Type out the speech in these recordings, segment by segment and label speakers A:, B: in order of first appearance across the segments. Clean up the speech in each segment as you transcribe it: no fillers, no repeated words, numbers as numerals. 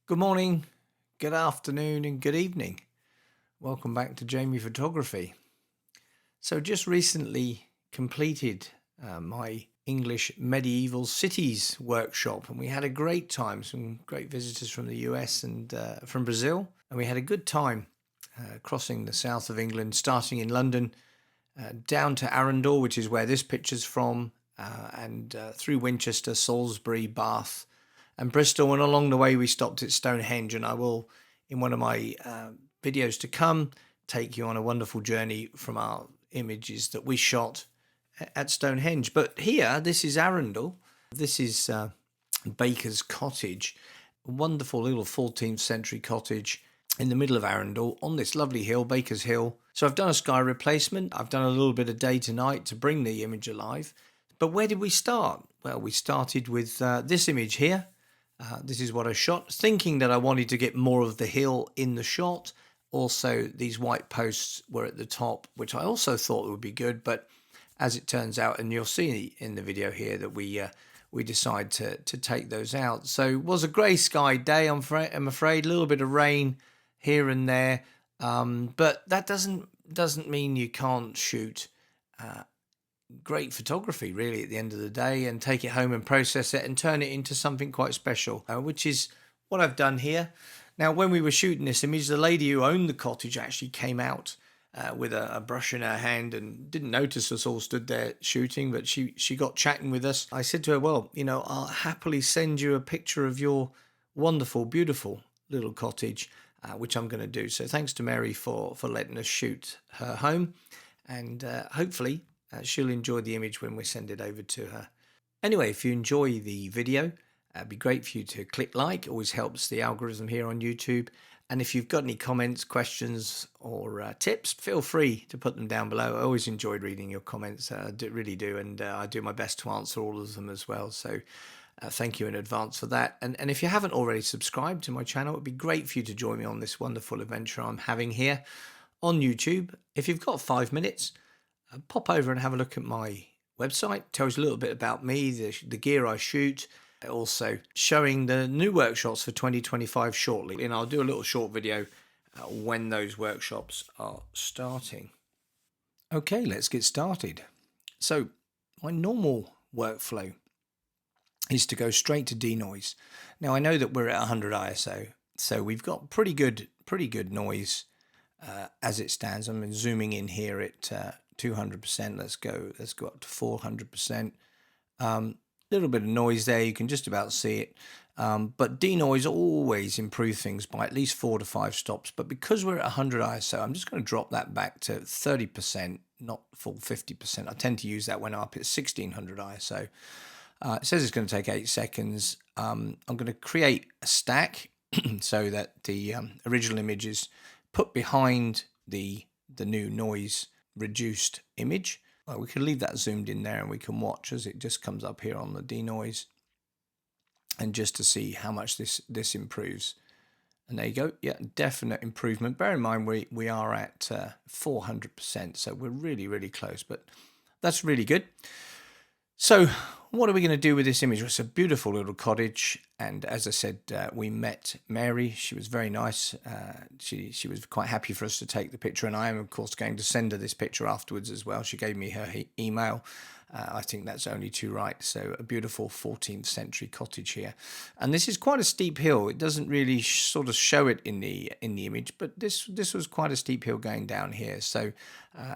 A: Good morning, good afternoon, and good evening. Welcome back to Jamie Photography. So, just recently completed my English Medieval Cities workshop, and we had a great time. Some great visitors from the US and from Brazil, and we had a good time crossing the south of England, starting in London, down to Arundel, which is where this picture's from, and through Winchester, Salisbury, Bath, and Bristol. And along the way, we stopped at Stonehenge. And I will, in one of my videos to come, take you on a wonderful journey from our images that we shot at Stonehenge. But here, this is Arundel. This is Baker's Cottage, a wonderful little 14th century cottage in the middle of Arundel on this lovely hill, Baker's Hill. So I've done a sky replacement. I've done a little bit of day to night to bring the image alive. But where did we start? Well, we started with this image here. This is what I shot, thinking that I wanted to get more of the hill in the shot. Also, these white posts were at the top, which I also thought would be good. But as it turns out, and you'll see in the video here that we decide to take those out. So it was a grey sky day, I'm afraid, a little bit of rain here and there. But that doesn't mean you can't shoot great photography really at the end of the day and take it home and process it and turn it into something quite special, which is what I've done here. Now, when we were shooting this image, the lady who owned the cottage actually came out with a brush in her hand and didn't notice us all stood there shooting, but she got chatting with us. I said to her, well, I'll happily send you a picture of your wonderful, beautiful little cottage, which I'm going to do. So thanks to Mary for letting us shoot her home, and hopefully she'll enjoy the image when we send it over to her. Anyway, if you enjoy the video, it'd be great for you to click like. It always helps the algorithm here on YouTube. And if you've got any comments, questions, or tips, feel free to put them down below. I always enjoyed reading your comments. I really do. And I do my best to answer all of them as well. So thank you in advance for that. And if you haven't already subscribed to my channel, it'd be great for you to join me on this wonderful adventure I'm having here on YouTube. If you've got 5 minutes, pop over and have a look at my website. It tells you a little bit about me, the gear I shoot, also showing the new workshops for 2025 shortly. And I'll do a little short video when those workshops are starting. Okay, let's get started. So my normal workflow is to go straight to denoise. Now I know that we're at 100 ISO, so we've got pretty good noise as it stands. I'm zooming in here at 200%. Let's go up to 400%. Little bit of noise there, you can just about see it. But denoise always improve things by at least 4 to 5 stops. But because we're at 100 ISO, I'm just going to drop that back to 30%, not full 50%. I tend to use that when I'm up at 1600 ISO. It says it's going to take 8 seconds. I'm going to create a stack so that the original image is put behind the new noise reduced image. We can leave that zoomed in there and we can watch as it just comes up here on the denoise, and just to see how much this improves. And there you go. Yeah, definite improvement. Bear in mind we are at 400%, so we're really close, but that's really good. So what are we going to do with this image? It's a beautiful little cottage, and as I said, we met Mary. She was very nice. She was quite happy for us to take the picture, and I am of course going to send her this picture afterwards as well. She gave me her email. I think that's only too right. So a beautiful 14th century cottage here, and this is quite a steep hill. It doesn't really sort of show it in the image, but this was quite a steep hill going down here. So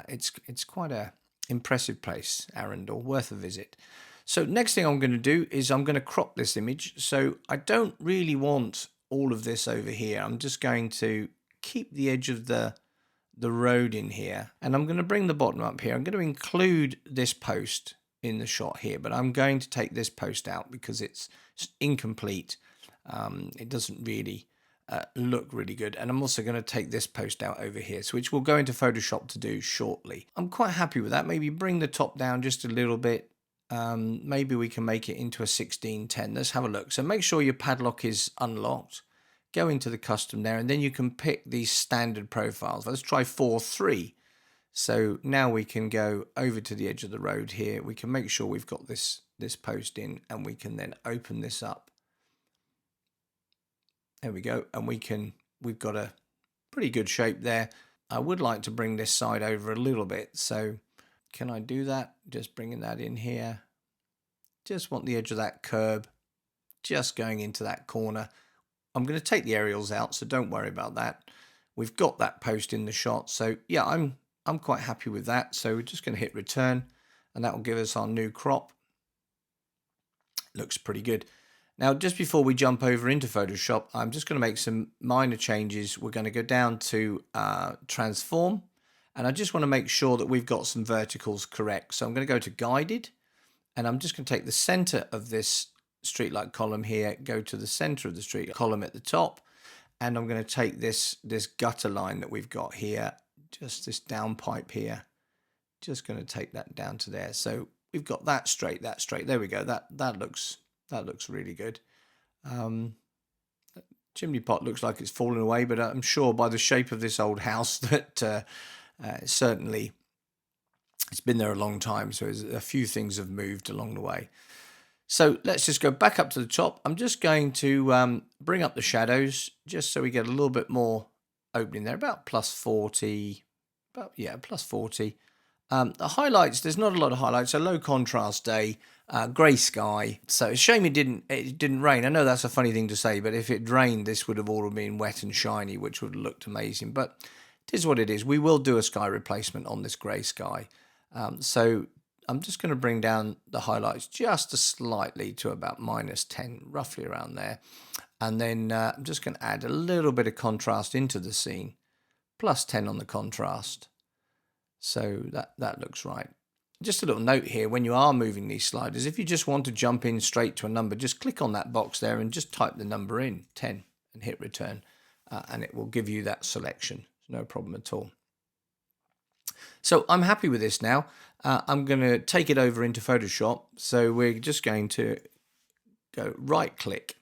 A: it's quite a impressive place, Arundel, worth a visit. So next thing I'm going to do is I'm going to crop this image. So I don't really want all of this over here. I'm just going to keep the edge of the road in here, and I'm going to bring the bottom up here. I'm going to include this post in the shot here, but I'm going to take this post out because it's incomplete. It doesn't really look really good, and I'm also going to take this post out over here, so which we'll go into Photoshop to do shortly. I'm quite happy with that. Maybe bring the top down just a little bit. Maybe we can make it into a 16:10. Let's have a look. So make sure your padlock is unlocked. Go into the custom there, and then you can pick these standard profiles. Let's try 4:3. So now we can go over to the edge of the road here. We can make sure we've got this post in, and we can then open this up. There we go. And we've got a pretty good shape there. I would like to bring this side over a little bit. So can I do that? Just bringing that in here. Just want the edge of that curb just going into that corner. I'm going to take the aerials out, so don't worry about that. We've got that post in the shot. So yeah, I'm quite happy with that. So we're just going to hit return, and that will give us our new crop. Looks pretty good. Now, just before we jump over into Photoshop, I'm just going to make some minor changes. We're going to go down to transform, and I just want to make sure that we've got some verticals correct. So I'm going to go to guided, and I'm just going to take the center of this streetlight column here, go to the center of the street column at the top, and I'm going to take this gutter line that we've got here, just this downpipe here, just going to take that down to there. So we've got that straight. There we go. That looks really good. Chimney pot looks like it's fallen away, but I'm sure by the shape of this old house that certainly it's been there a long time. So a few things have moved along the way. So let's just go back up to the top. I'm just going to bring up the shadows just so we get a little bit more opening there, about plus 40, plus 40. The highlights, there's not a lot of highlights. A low contrast day, grey sky. So it's a shame it didn't rain. I know that's a funny thing to say, but if it rained, this would have all been wet and shiny, which would have looked amazing. But it is what it is. We will do a sky replacement on this grey sky. So I'm just going to bring down the highlights just slightly to about -10, roughly around there. And then I'm just going to add a little bit of contrast into the scene, +10 on the contrast. So that looks right. Just a little note here, when you are moving these sliders, if you just want to jump in straight to a number, just click on that box there and just type the number in, 10, and hit return. And it will give you that selection. No problem at all. So I'm happy with this now. I'm going to take it over into Photoshop. So we're just going to go right click,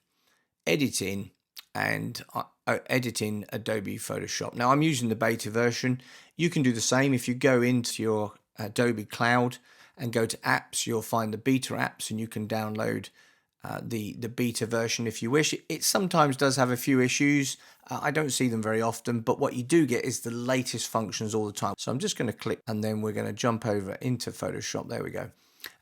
A: edit in, and edit in Adobe Photoshop. Now I'm using the beta version. You can do the same. If you go into your Adobe Cloud and go to apps, you'll find the beta apps, and you can download the beta version if you wish. It sometimes does have a few issues. I don't see them very often, but what you do get is the latest functions all the time. So I'm just going to click, and then we're going to jump over into Photoshop. There we go.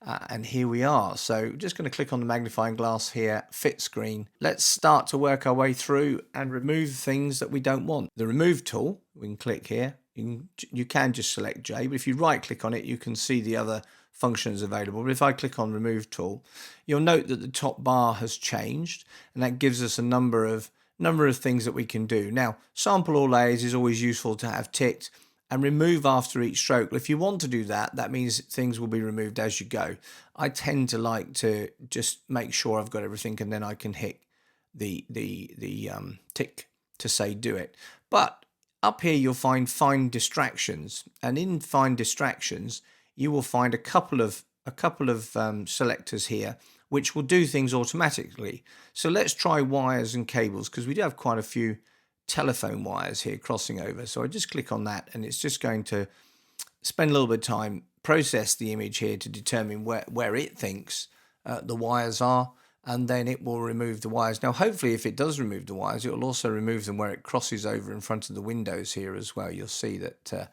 A: And here we are. So just going to click on the magnifying glass here, fit screen. Let's start to work our way through and remove things that we don't want. The remove tool, we can click here. You can just select J, but if you right click on it, you can see the other functions available. But if I click on remove tool, you'll note that the top bar has changed, and that gives us a number of things that we can do. Now, sample all layers is always useful to have ticked, and remove after each stroke. If you want to do that, that means things will be removed as you go. I tend to like to just make sure I've got everything, and then I can hit the tick to say do it. But up here you'll find distractions, and in find distractions you will find a couple of selectors here which will do things automatically. So let's try wires and cables, because we do have quite a few telephone wires here crossing over. So I just click on that, and it's just going to spend a little bit of time, process the image here to determine where it thinks the wires are, and then it will remove the wires. Now hopefully if it does remove the wires, it will also remove them where it crosses over in front of the windows here as well. You'll see that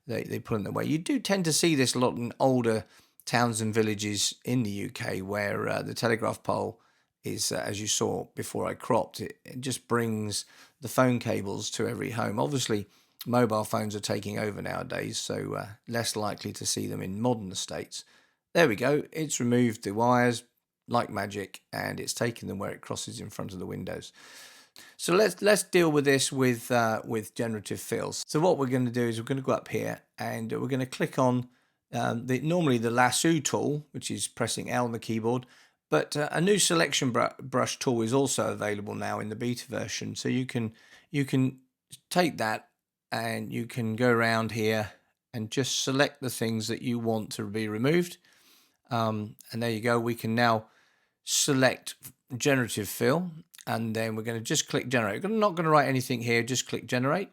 A: they put in the way. You do tend to see this a lot in older towns and villages in the UK where the telegraph pole is, as you saw before I cropped it, it just brings the phone cables to every home. Obviously, mobile phones are taking over nowadays, so less likely to see them in modern estates. There we go. It's removed the wires like magic, and it's taken them where it crosses in front of the windows. So let's deal with this with generative fills. So what we're going to do is we're going to go up here, and we're going to click on normally the lasso tool, which is pressing L on the keyboard. But a new selection brush tool is also available now in the beta version. So you can take that, and you can go around here and just select the things that you want to be removed. And there you go. We can now select generative fill, and then we're going to just click generate. I'm not going to write anything here. Just click generate.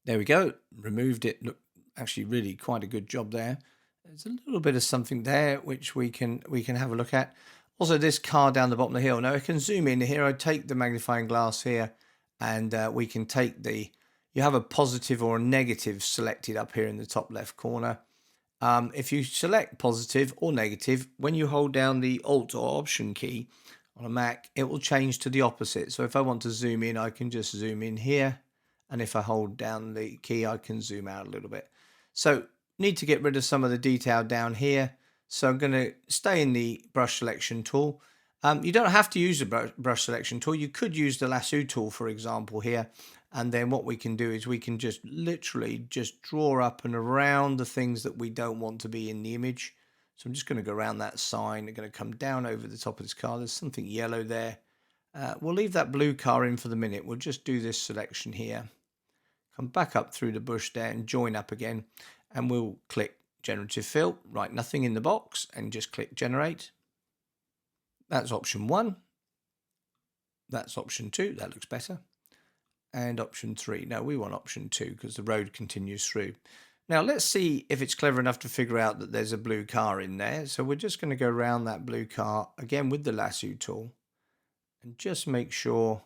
A: There we go. Removed it. Look, actually really quite a good job there. There's a little bit of something there which we can have a look at. Also, this car down the bottom of the hill. Now I can zoom in here. I take the magnifying glass here, and we can take you have a positive or a negative selected up here in the top left corner. If you select positive or negative, when you hold down the Alt or Option key on a Mac, it will change to the opposite. So if I want to zoom in, I can just zoom in here. And if I hold down the key, I can zoom out a little bit. So need to get rid of some of the detail down here. So I'm going to stay in the brush selection tool. You don't have to use the brush selection tool. You could use the lasso tool, for example, here. And then what we can do is we can just literally just draw up and around the things that we don't want to be in the image. So I'm just going to go around that sign. I'm going to come down over the top of this car. There's something yellow there. We'll leave that blue car in for the minute. We'll just do this selection here. Come back up through the bush there and join up again. And we'll click Generative Fill. Write nothing in the box and just click Generate. That's option 1. That's option 2. That looks better. And option 3. No, we want option 2 because the road continues through. Now let's see if it's clever enough to figure out that there's a blue car in there. So we're just going to go around that blue car again with the lasso tool and just make sure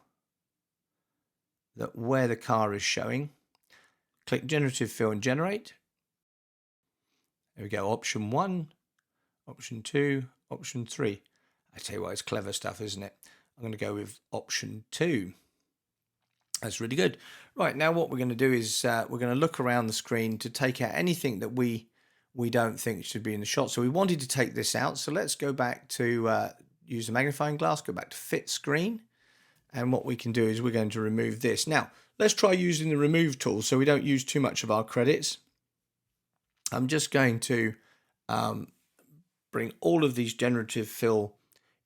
A: that where the car is showing, click Generative Fill and Generate. There we go, option 1, option 2, option 3. I tell you what, it's clever stuff, isn't it? I'm going to go with option 2. That's really good. Right, now what we're going to do is we're going to look around the screen to take out anything that we don't think should be in the shot. So we wanted to take this out. So let's go back to use the magnifying glass, go back to Fit Screen. And what we can do is we're going to remove this. Now, let's try using the Remove tool so we don't use too much of our credits. I'm just going to bring all of these generative fill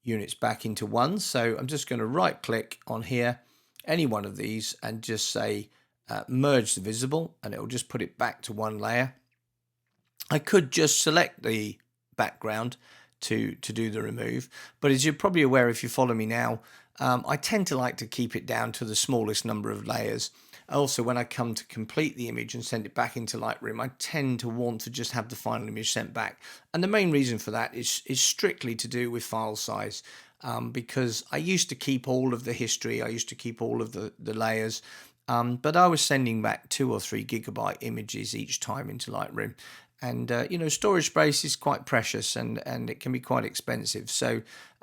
A: units back into one. So I'm just going to right click on here, any one of these, and just say merge the visible, and it will just put it back to one layer. I could just select the background to do the remove, but as you're probably aware if you follow me now, I tend to like to keep it down to the smallest number of layers. Also, when I come to complete the image and send it back into Lightroom, I tend to want to just have the final image sent back. And the main reason for that is strictly to do with file size, because I used to keep all of the history, I used to keep all of the layers, but I was sending back 2 or 3 gigabyte images each time into Lightroom. And, you know, storage space is quite precious and it can be quite expensive. So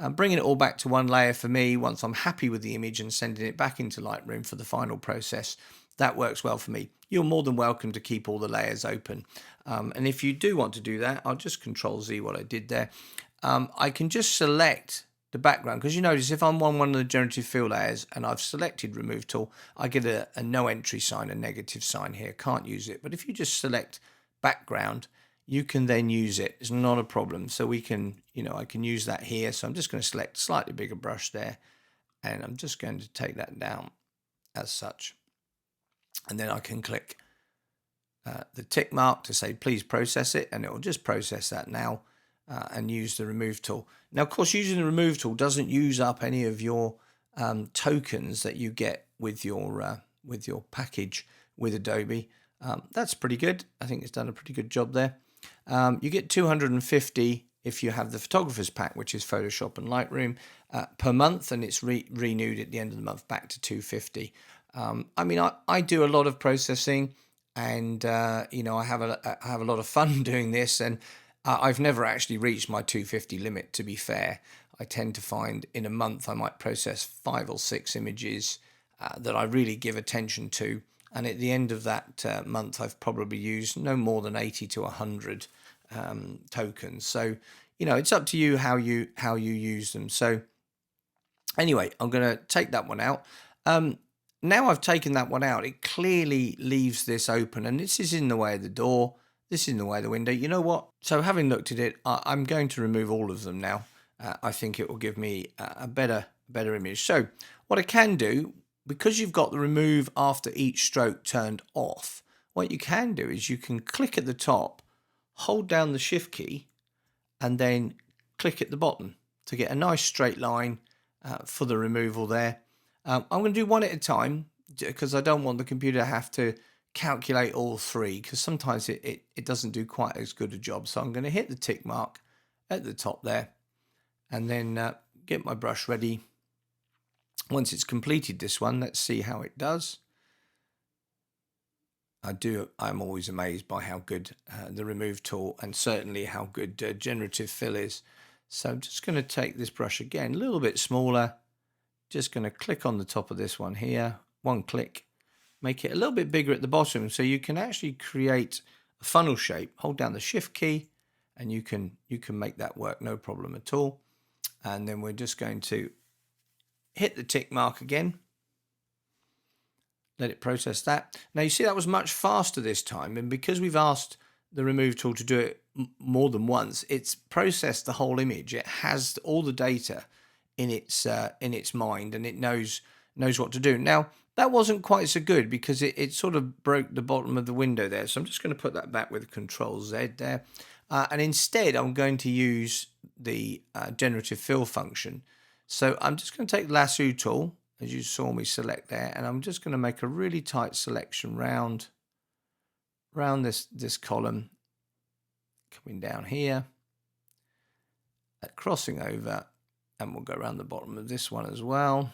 A: bringing it all back to one layer for me, once I'm happy with the image and sending it back into Lightroom for the final process, that works well for me. You're more than welcome to keep all the layers open. And if you do want to do that, I'll just Control Z what I did there. I can just select the background, because you notice if I'm on one of the generative fill layers and I've selected Remove Tool, I get a no entry sign, a negative sign here. Can't use it. But if you just select background, you can then use it. It's not a problem. So we can, you know, I can use that here. So I'm just going to select a slightly bigger brush there, and I'm just going to take that down as such. And then I can click the tick mark to say please process it, and it will just process that now and use the remove tool. Now, of course, using the remove tool doesn't use up any of your tokens that you get with your package with Adobe. That's pretty good. I think it's done a pretty good job there. You get 250 if you have the photographer's pack, which is Photoshop and Lightroom, per month, and it's renewed at the end of the month back to 250. I mean, I do a lot of processing, and you know, I have a lot of fun doing this, and I've never actually reached my 250 limit, to be fair. I tend to find in a month I might process 5 or 6 images that I really give attention to. And at the end of that month, I've probably used no more than 80 to 100 tokens. So, you know, it's up to you how you use them. So anyway, I'm going to take that one out. Now I've taken that one out, it clearly leaves this open, and this is in the way of the door. This is in the way of the window. You know what? So having looked at it, I'm going to remove all of them now. I think it will give me a better image. So what I can do, because you've got the remove after each stroke turned off, what you can do is you can click at the top, hold down the shift key, and then click at the bottom to get a nice straight line for the removal there. I'm going to do one at a time because I don't want the computer to have to calculate all 3, because sometimes it doesn't do quite as good a job. So I'm going to hit the tick mark at the top there, and then get my brush ready. Once it's completed this one, let's see how it does. I'm always amazed by how good the remove tool, and certainly how good generative fill is. So I'm just going to take this brush again, a little bit smaller. Just going to click on the top of this one here, one click, make it a little bit bigger at the bottom, so you can actually create a funnel shape. Hold down the Shift key, and you can make that work, no problem at all. And then we're just going to hit the tick mark again. Let it process that. Now you see that was much faster this time, and because we've asked the remove tool to do it more than once, it's processed the whole image. It has all the data in its mind, and it knows what to do. Now that wasn't quite so good because it sort of broke the bottom of the window there. So I'm just going to put that back with Control Z there, and instead I'm going to use the generative fill function. So I'm just going to take the lasso tool, as you saw me select there, and I'm just going to make a really tight selection round this column, coming down here, crossing over, and we'll go around the bottom of this one as well,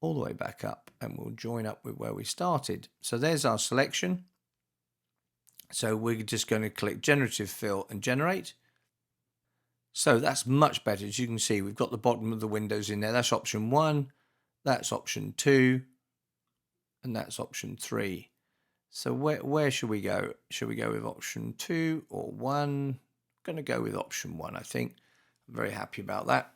A: all the way back up, and we'll join up with where we started. So there's our selection. So we're just going to click generative fill and generate. So that's much better. As you can see, we've got the bottom of the windows in there. That's option 1, that's option 2, and that's option 3. So where should we go? Should we go with option 2 or 1? I'm going to go with option 1, I think. I'm very happy about that.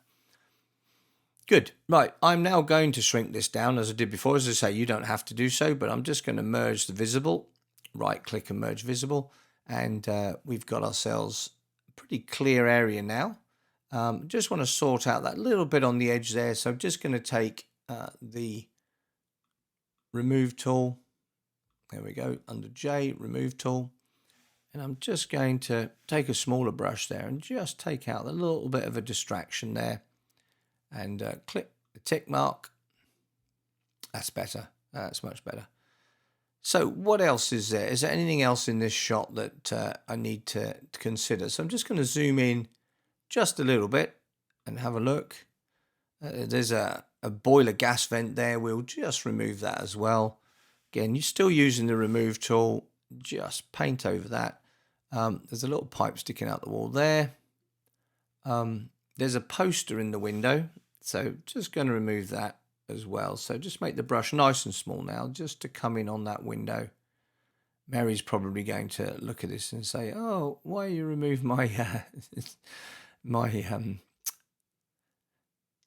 A: Good. Right, I'm now going to shrink this down as I did before. As I say, you don't have to do so, but I'm just going to merge the visible. Right click and merge visible, and we've got ourselves pretty clear area now. Just want to sort out that little bit on the edge there, so I'm just going to take the remove tool. There we go, under J, remove tool, and I'm just going to take a smaller brush there and just take out a little bit of a distraction there, and click the tick mark. That's better. That's much better. So what else is there? Is there anything else in this shot that I need to consider? So I'm just going to zoom in just a little bit and have a look. There's a boiler gas vent there. We'll just remove that as well. Again, you're still using the remove tool. Just paint over that. There's a little pipe sticking out the wall there. There's a poster in the window. So just going to remove that as well. So just make the brush nice and small now, just to come in on that window. Mary's probably going to look at this and say, "Oh, why you remove my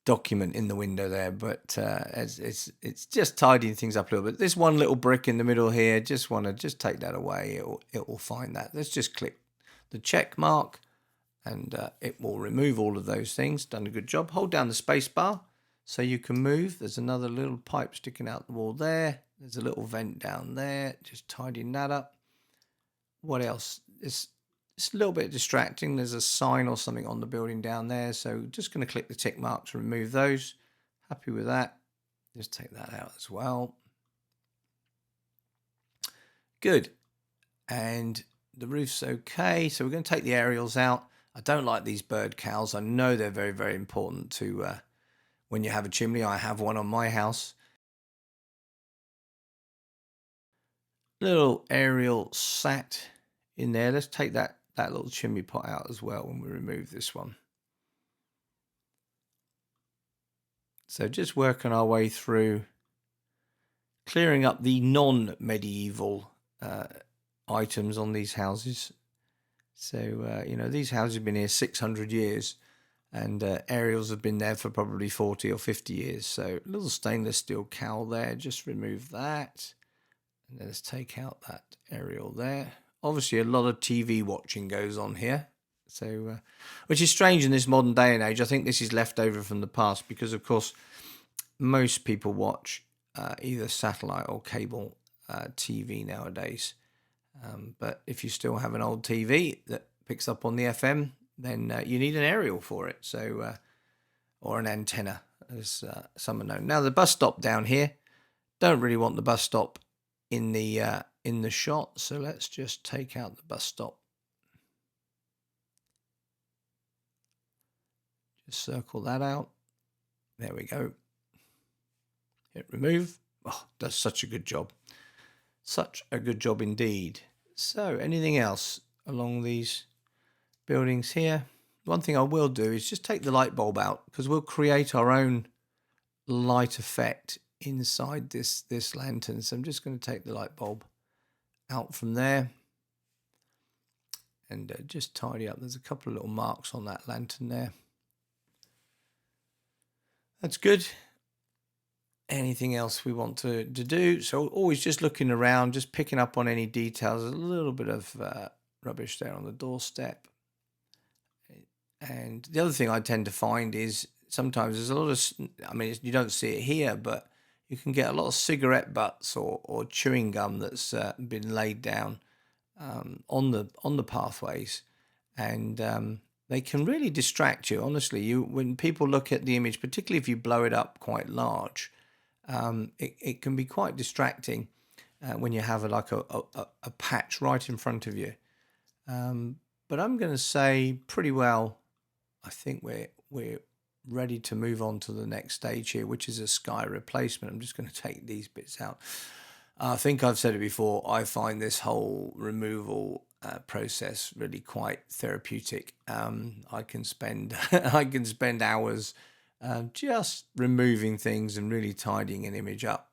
A: document in the window there?" But it's just tidying things up a little bit. This one little brick in the middle here, just want to take that away. It will find that. Let's just click the check mark, and it will remove all of those things. Done a good job. Hold down the space bar so you can move. There's another little pipe sticking out the wall there. There's a little vent down there. Just tidying that up. What else? It's a little bit distracting. There's a sign or something on the building down there. So just going to click the tick mark to remove those. Happy with that. Just take that out as well. Good. And the roof's okay. So we're going to take the aerials out. I don't like these bird cowls. I know they're very, very important to when you have a chimney. I have one on my house. Little aerial sat in there. Let's take that little chimney pot out as well when we remove this one. So just working our way through, clearing up the non-medieval items on these houses. So, these houses have been here 600 years, and aerials have been there for probably 40 or 50 years. So a little stainless steel cowl there, just remove that. And then let's take out that aerial there. Obviously, a lot of TV watching goes on here. So, which is strange in this modern day and age. I think this is left over from the past because, of course, most people watch either satellite or cable TV nowadays. But if you still have an old TV that picks up on the FM, then you need an aerial for it. So, or an antenna, as some are known. Now, the bus stop down here, don't really want the bus stop in the shot. So let's just take out the bus stop. Just circle that out. There we go. Hit remove. Oh, does such a good job. Such a good job indeed. So anything else along these buildings here? One thing I will do is just take the light bulb out, because we'll create our own light effect inside this lantern. So I'm just going to take the light bulb out from there and just tidy up. There's a couple of little marks on that lantern there. That's good. Anything else we want to do? So always just looking around, just picking up on any details. A little bit of rubbish there on the doorstep. And the other thing I tend to find is sometimes there's a lot of, I mean, you don't see it here, but you can get a lot of cigarette butts or chewing gum that's been laid down on the pathways, and they can really distract you. Honestly, when people look at the image, particularly if you blow it up quite large, it can be quite distracting when you have a patch right in front of you. But I'm going to say pretty well, I think we're ready to move on to the next stage here, which is a sky replacement. I'm just going to take these bits out. I think I've said it before, I find this whole removal process really quite therapeutic. I can spend hours just removing things and really tidying an image up.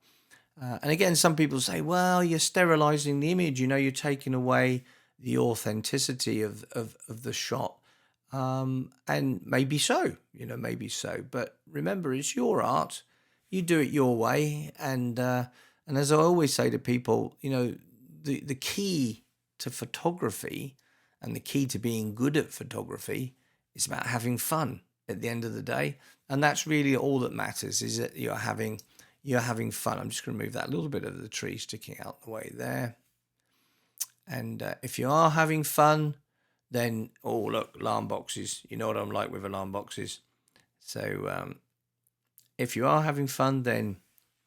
A: And again, some people say, well, you're sterilizing the image, you're taking away the authenticity of the shot. And maybe so, maybe so. But remember, it's your art. You do it your way. And as I always say to people, the key to photography and the key to being good at photography is about having fun at the end of the day. And that's really all that matters, is that you're having fun. I'm just going to move that little bit of the tree sticking out the way there. And if you are having fun, then, oh, look, alarm boxes. You know what I'm like with alarm boxes. So if you are having fun, then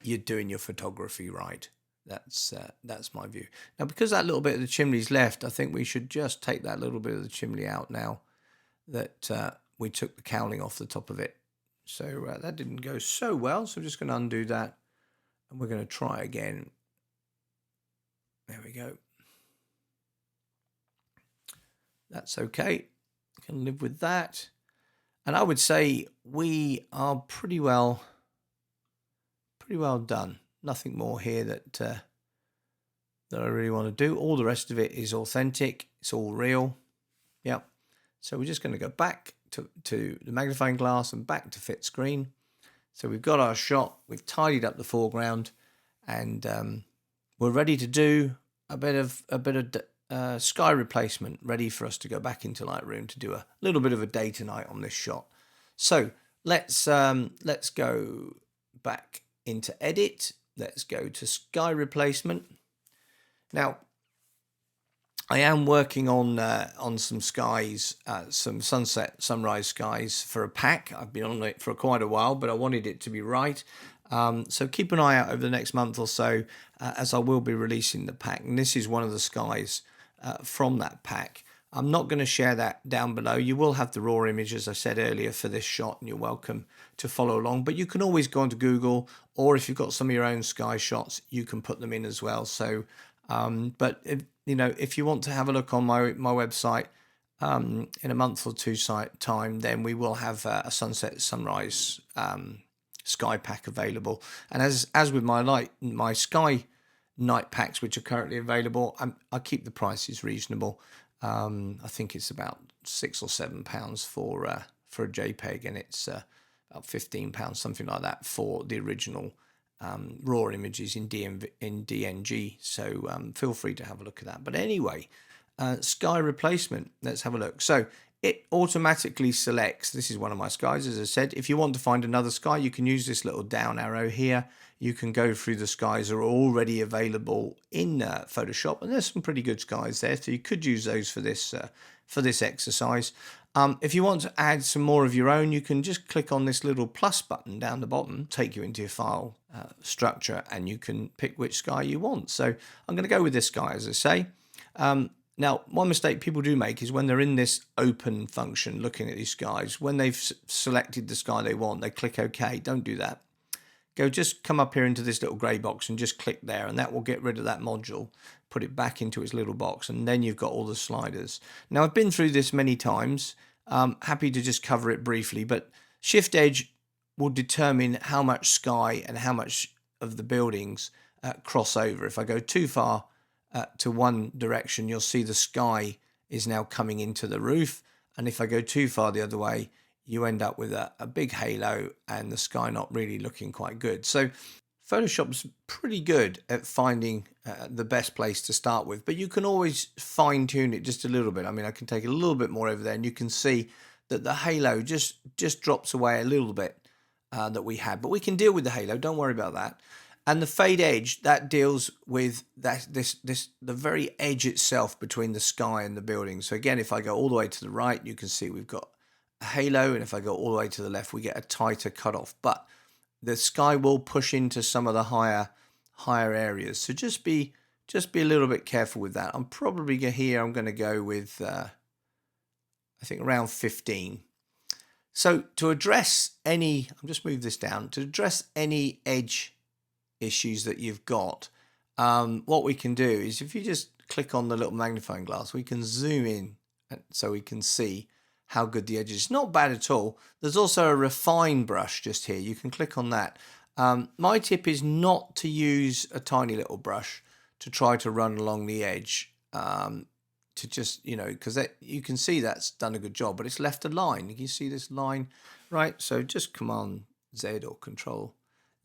A: you're doing your photography right. That's my view. Now, because that little bit of the chimney's left, I think we should just take that little bit of the chimney out now that we took the cowling off the top of it. So that didn't go so well. So I'm just going to undo that, and we're going to try again. There we go. That's okay. I can live with that. And I would say we are pretty well done. Nothing more here that I really want to do. All the rest of it is authentic. It's all real. Yep. So we're just going to go back to the magnifying glass and back to fit screen. So we've got our shot. We've tidied up the foreground, and we're ready to do a bit of sky replacement, ready for us to go back into Lightroom to do a little bit of a day to night on this shot. So let's go back into edit. Let's go to sky replacement. Now, I am working on some skies, some sunset, sunrise skies for a pack. I've been on it for quite a while, but I wanted it to be right. So keep an eye out over the next month or so, as I will be releasing the pack. And this is one of the skies from that pack. I'm not going to share that down below. You will have the raw image, as I said earlier, for this shot, and you're welcome to follow along. But you can always go onto Google, or if you've got some of your own sky shots, you can put them in as well. So, but if you want to have a look on my website in a month or two time, then we will have a sunset sunrise sky pack available. And as with my sky night packs, which are currently available, I keep the prices reasonable. I think it's about £6 or £7 for a JPEG, and it's about £15, something like that, for the original raw images in DNG. So feel free to have a look at that. But anyway, sky replacement, let's have a look. So it automatically selects, this is one of my skies, as I said. If you want to find another sky, you can use this little down arrow here. You can go through the skies that are already available in Photoshop, and there's some pretty good skies there, so you could use those for this exercise. If you want to add some more of your own, you can just click on this little plus button down the bottom, take you into your file structure, and you can pick which sky you want. So I'm going to go with this sky, as I say. Now, one mistake people do make is when they're in this open function looking at these skies, when they've selected the sky they want, they click OK. Don't do that. Just come up here into this little grey box and just click there, and that will get rid of that module, put it back into its little box, and then you've got all the sliders. Now, I've been through this many times. Happy to just cover it briefly, but Shift Edge will determine how much sky and how much of the buildings cross over. If I go too far to one direction, you'll see the sky is now coming into the roof, and if I go too far the other way, you end up with a big halo and the sky not really looking quite good. So Photoshop's pretty good at finding the best place to start with, but you can always fine tune it just a little bit. I mean, I can take a little bit more over there, and you can see that the halo just drops away a little bit that we had, but we can deal with the halo. Don't worry about that. And the fade edge, that deals with the very edge itself between the sky and the building. So again, if I go all the way to the right, you can see we've got a halo, and if I go all the way to the left, we get a tighter cutoff. But the sky will push into some of the higher areas. So just be a little bit careful with that. I'm probably here. I'm going to go with I think around 15. So to address any, I'll just move this down, to address any edge issues that you've got, what we can do is if you just click on the little magnifying glass, we can zoom in so we can see how good the edge is. It's not bad at all. There's also a refine brush just here. You can click on that. My tip is not to use a tiny little brush to try to run along the edge, to just, because you can see that's done a good job, but it's left a line. You see this line, right? So just Command Z or Control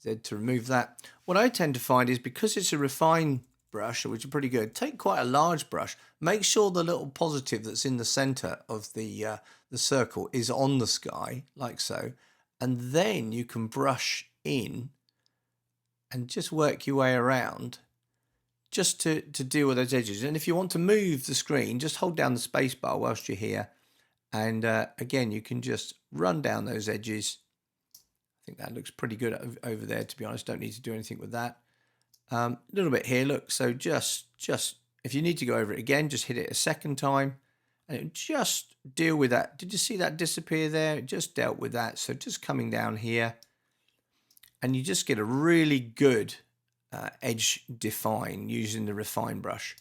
A: Z to remove that. What I tend to find is because it's a refine brush, which is pretty good, take quite a large brush. Make sure the little positive that's in the center of the circle is on the sky, like so, and then you can brush in and just work your way around just to deal with those edges. And if you want to move the screen, just hold down the space bar whilst you're here, and again, you can just run down those edges. I think that looks pretty good over there, to be honest. Don't need to do anything with that. A little bit here, look. So just if you need to go over it again, just hit it a second time, and it just deal with that. Did you see that disappear there? It just dealt with that. So just coming down here, and you just get a really good edge define using the refine brush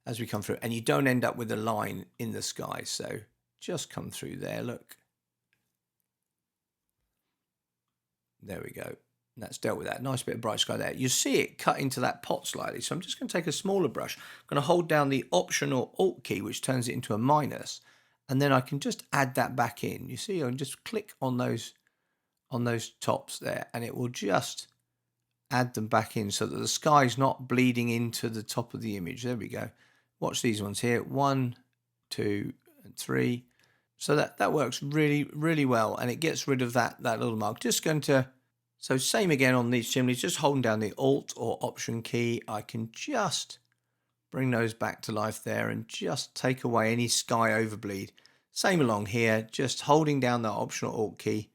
A: as we come through, and you don't end up with a line in the sky. So just come through there, look. There we go. And that's dealt with that. Nice bit of bright sky there. You see it cut into that pot slightly. So I'm just going to take a smaller brush. I'm going to hold down the Option or Alt key, which turns it into a minus. And then I can just add that back in. You see, I can just click on those tops there, and it will just add them back in so that the sky's not bleeding into the top of the image. There we go. Watch these ones here. 1, 2, and 3. So that works really, really well, and it gets rid of that little mark. Just going to, so same again on these chimneys, just holding down the Alt or Option key, I can just bring those back to life there and just take away any sky overbleed. Same along here, just holding down that Option or Alt key,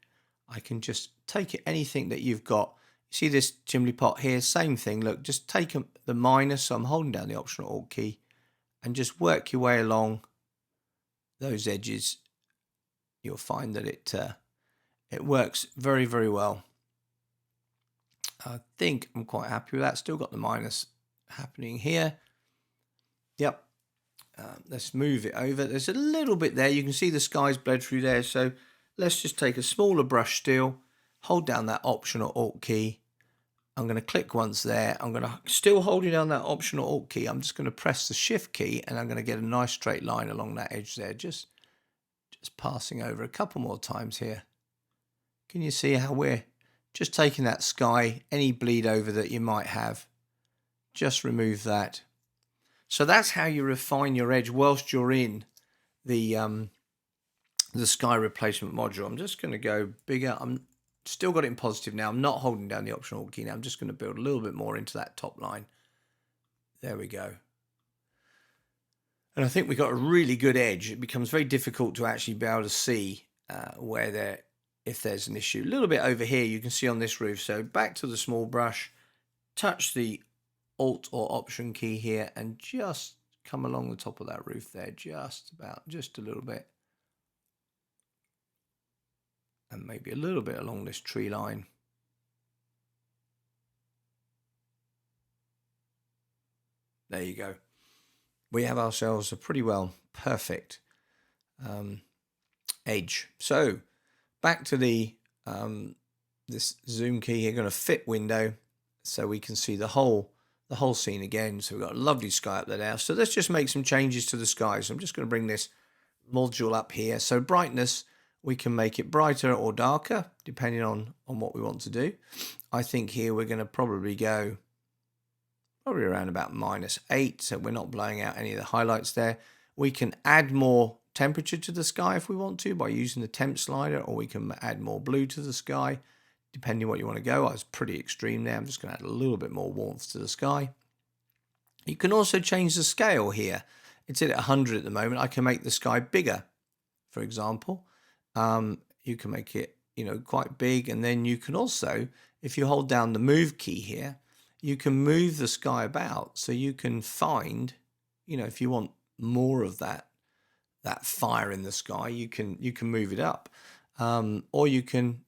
A: I can just take anything that you've got. You see this chimney pot here, same thing. Look, just take the minus, so I'm holding down the Option or Alt key, and just work your way along those edges. You'll find that it works very, very well. I think I'm quite happy with that. Still got the minus happening here. Yep. Let's move it over. There's a little bit there. You can see the sky's bled through there. So let's just take a smaller brush still. Hold down that Option or Alt key. I'm going to click once there. I'm going to still holding down that Option or Alt key. I'm just going to press the Shift key, and I'm going to get a nice straight line along that edge there. Just passing over a couple more times here. Can you see how we're just taking that sky, any bleed over that you might have, just remove that. So that's how you refine your edge whilst you're in the sky replacement module. I'm just going to go bigger. I'm still got it in positive now. I'm not holding down the Option Alt key now. I'm just going to build a little bit more into that top line. There we go. And I think we got a really good edge. It becomes very difficult to actually be able to see if there's an issue. A little bit over here you can see on this roof. So back to the small brush, touch the Alt or Option key here, and just come along the top of that roof there, just a little bit. And maybe a little bit along this tree line. There you go. We have ourselves a pretty well perfect edge. So back to the this zoom key here, going to fit window so we can see the whole scene again. So we've got a lovely sky up there now. So let's just make some changes to the sky. So I'm just going to bring this module up here. So brightness, we can make it brighter or darker depending on what we want to do. I think here we're going to probably go around about -8, so we're not blowing out any of the highlights there. We can add more temperature to the sky if we want to by using the temp slider, or we can add more blue to the sky depending what you want to go. I was pretty extreme there. I'm just going to add a little bit more warmth to the sky. You can also change the scale here. It's at 100 at the moment. I can make the sky bigger, for example. You can make it, quite big, and then you can also, if you hold down the move key here, you can move the sky about, so you can find, if you want more of that fire in the sky, you can move it up, or you can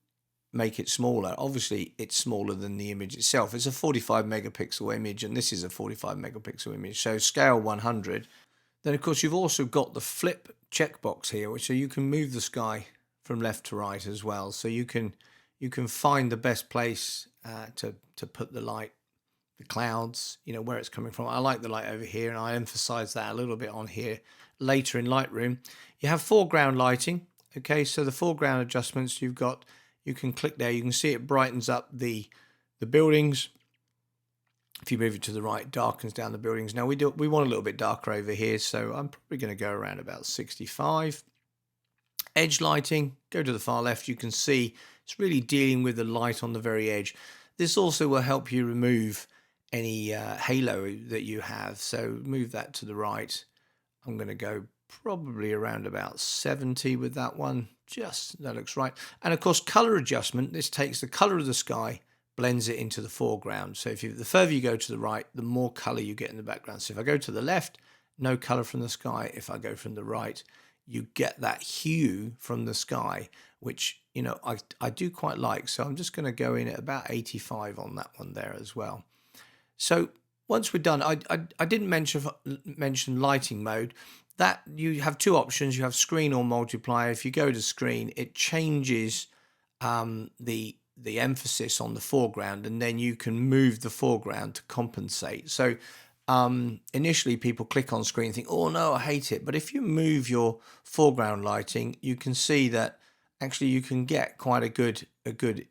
A: make it smaller. Obviously, it's smaller than the image itself. It's a 45 megapixel image, and this is a 45 megapixel image. So scale 100. Then, of course, you've also got the flip checkbox here, so you can move the sky from left to right as well. So you can find the best place to put the light, the clouds, where it's coming from. I like the light over here, and I emphasize that a little bit on here later in Lightroom. You have foreground lighting. Okay, so the foreground adjustments, you can click there. You can see it brightens up the buildings. If you move it to the right, it darkens down the buildings. Now we want a little bit darker over here, so I'm probably going to go around about 65. Edge lighting, go to the far left. You can see it's really dealing with the light on the very edge. This also will help you remove any halo that you have. So move that to the right. I'm going to go probably around about 70 with that one. That looks right. And of course, color adjustment. This takes the color of the sky, blends it into the foreground. So the further you go to the right, the more color you get in the background. So if I go to the left, no color from the sky. If I go from the right, you get that hue from the sky, which I do quite like. So I'm just going to go in at about 85 on that one there as well. So once we're done, I didn't mention lighting mode. That you have two options. You have screen or multiply. If you go to screen, it changes the emphasis on the foreground, and then you can move the foreground to compensate. So initially people click on screen and think, oh no, I hate it. But if you move your foreground lighting, you can see that actually you can get quite a good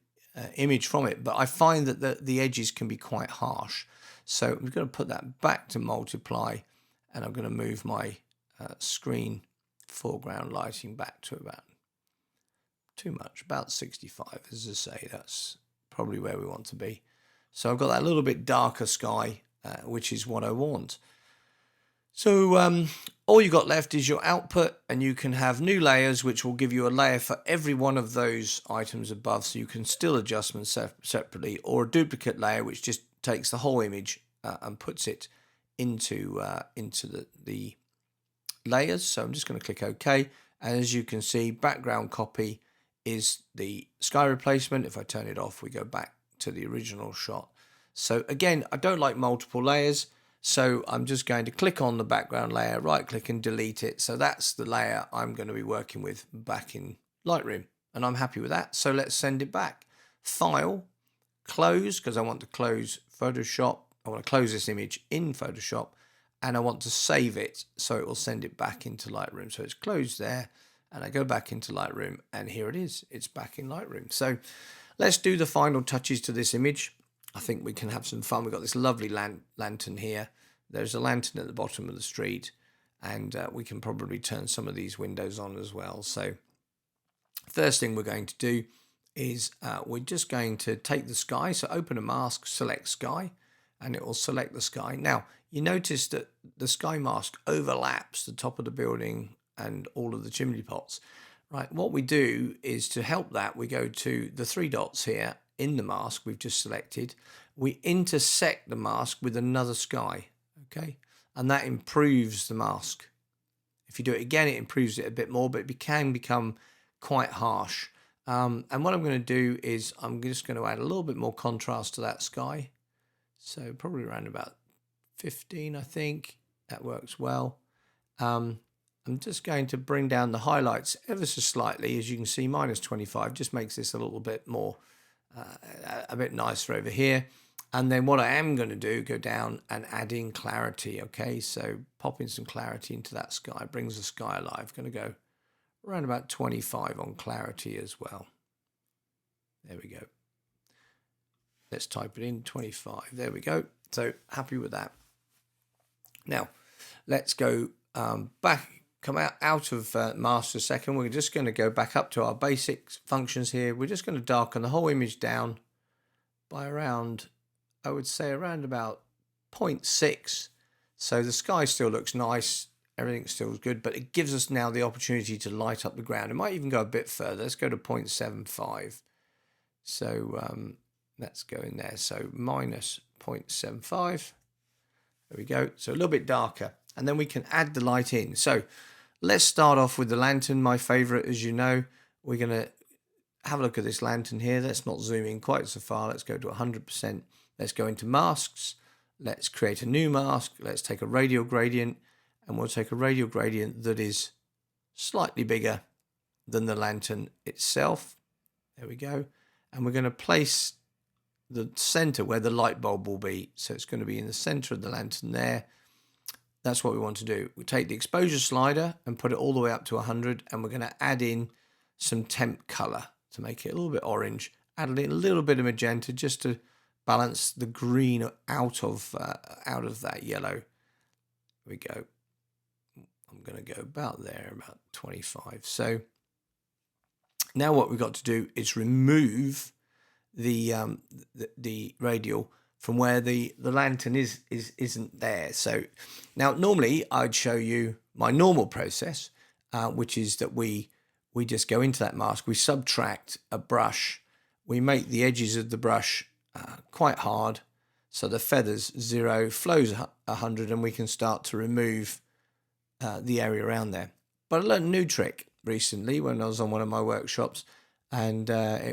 A: image from it. But I find that the edges can be quite harsh. So I'm going to put that back to multiply, and I'm going to move my screen foreground lighting back to about 65. As I say, that's probably where we want to be. So I've got that little bit darker sky, which is what I want. So all you got left is your output, and you can have new layers, which will give you a layer for every one of those items above, so you can still adjust them separately, or a duplicate layer, which just takes the whole image and puts it into the layers. So I'm just going to click OK, and as you can see, background copy is the sky replacement. If I turn it off, we go back to the original shot. So again, I don't like multiple layers, so I'm just going to click on the background layer, right click and delete it. So that's the layer I'm going to be working with back in Lightroom, and I'm happy with that. So let's send it back. File, close, because I want to close Photoshop. I want to close this image in Photoshop, and I want to save it so it will send it back into Lightroom. So it's closed there, and I go back into Lightroom, and here it is. It's back in Lightroom. So let's do the final touches to this image. I think we can have some fun. We've got this lovely lantern here. There's a lantern at the bottom of the street, and we can probably turn some of these windows on as well. So first thing we're going to do is we're just going to take the sky. So open a mask, select sky, and it will select the sky. Now, you notice that the sky mask overlaps the top of the building and all of the chimney pots. Right, what we do is, to help that, we go to the three dots here in the mask we've just selected. We intersect the mask with another sky, okay? and that improves the mask. If you do it again, it improves it a bit more, but it can become quite harsh. And what I'm going to do is I'm just going to add a little bit more contrast to that sky. So probably around about 15, I think. That works well. I'm just going to bring down the highlights ever so slightly. As you can see, -25 just makes this a little bit more, a bit nicer over here. And then what I am going to do, go down and add in clarity. Okay, so pop in some clarity into that sky, brings the sky alive. Going to go around about 25 on clarity as well. There we go. Let's type it in, 25. There we go. So happy with that. Now, let's go back, come out of mask a second. We're just going to go back up to our basic functions here. We're just going to darken the whole image down by around, I would say around about 0.6. So the sky still looks nice. Everything still is good, but it gives us now the opportunity to light up the ground. It might even go a bit further. Let's go to 0.75. So let's go in there. So -0.75. There we go. So a little bit darker. And then we can add the light in. So let's start off with the lantern, my favorite, as you know. We're going to have a look at this lantern here. Let's not zoom in quite so far. Let's go to 100%. Let's go into masks. Let's create a new mask. Let's take a radial gradient. And we'll take a radial gradient that is slightly bigger than the lantern itself. There we go. And we're going to place the center where the light bulb will be. So it's going to be in the center of the lantern there. That's what we want to do. We take the exposure slider and put it all the way up to 100, and we're going to add in some temp color to make it a little bit orange. Add in a little bit of magenta just to balance the green out of that yellow. There we go. I'm going to go about there, about 25. So now what we've got to do is remove the radial from where the lantern isn't there. So now normally I'd show you my normal process, which is that we just go into that mask, we subtract a brush, we make the edges of the brush quite hard, so the feathers 0, flows 100, and we can start to remove the area around there. But I learned a new trick recently when I was on one of my workshops, and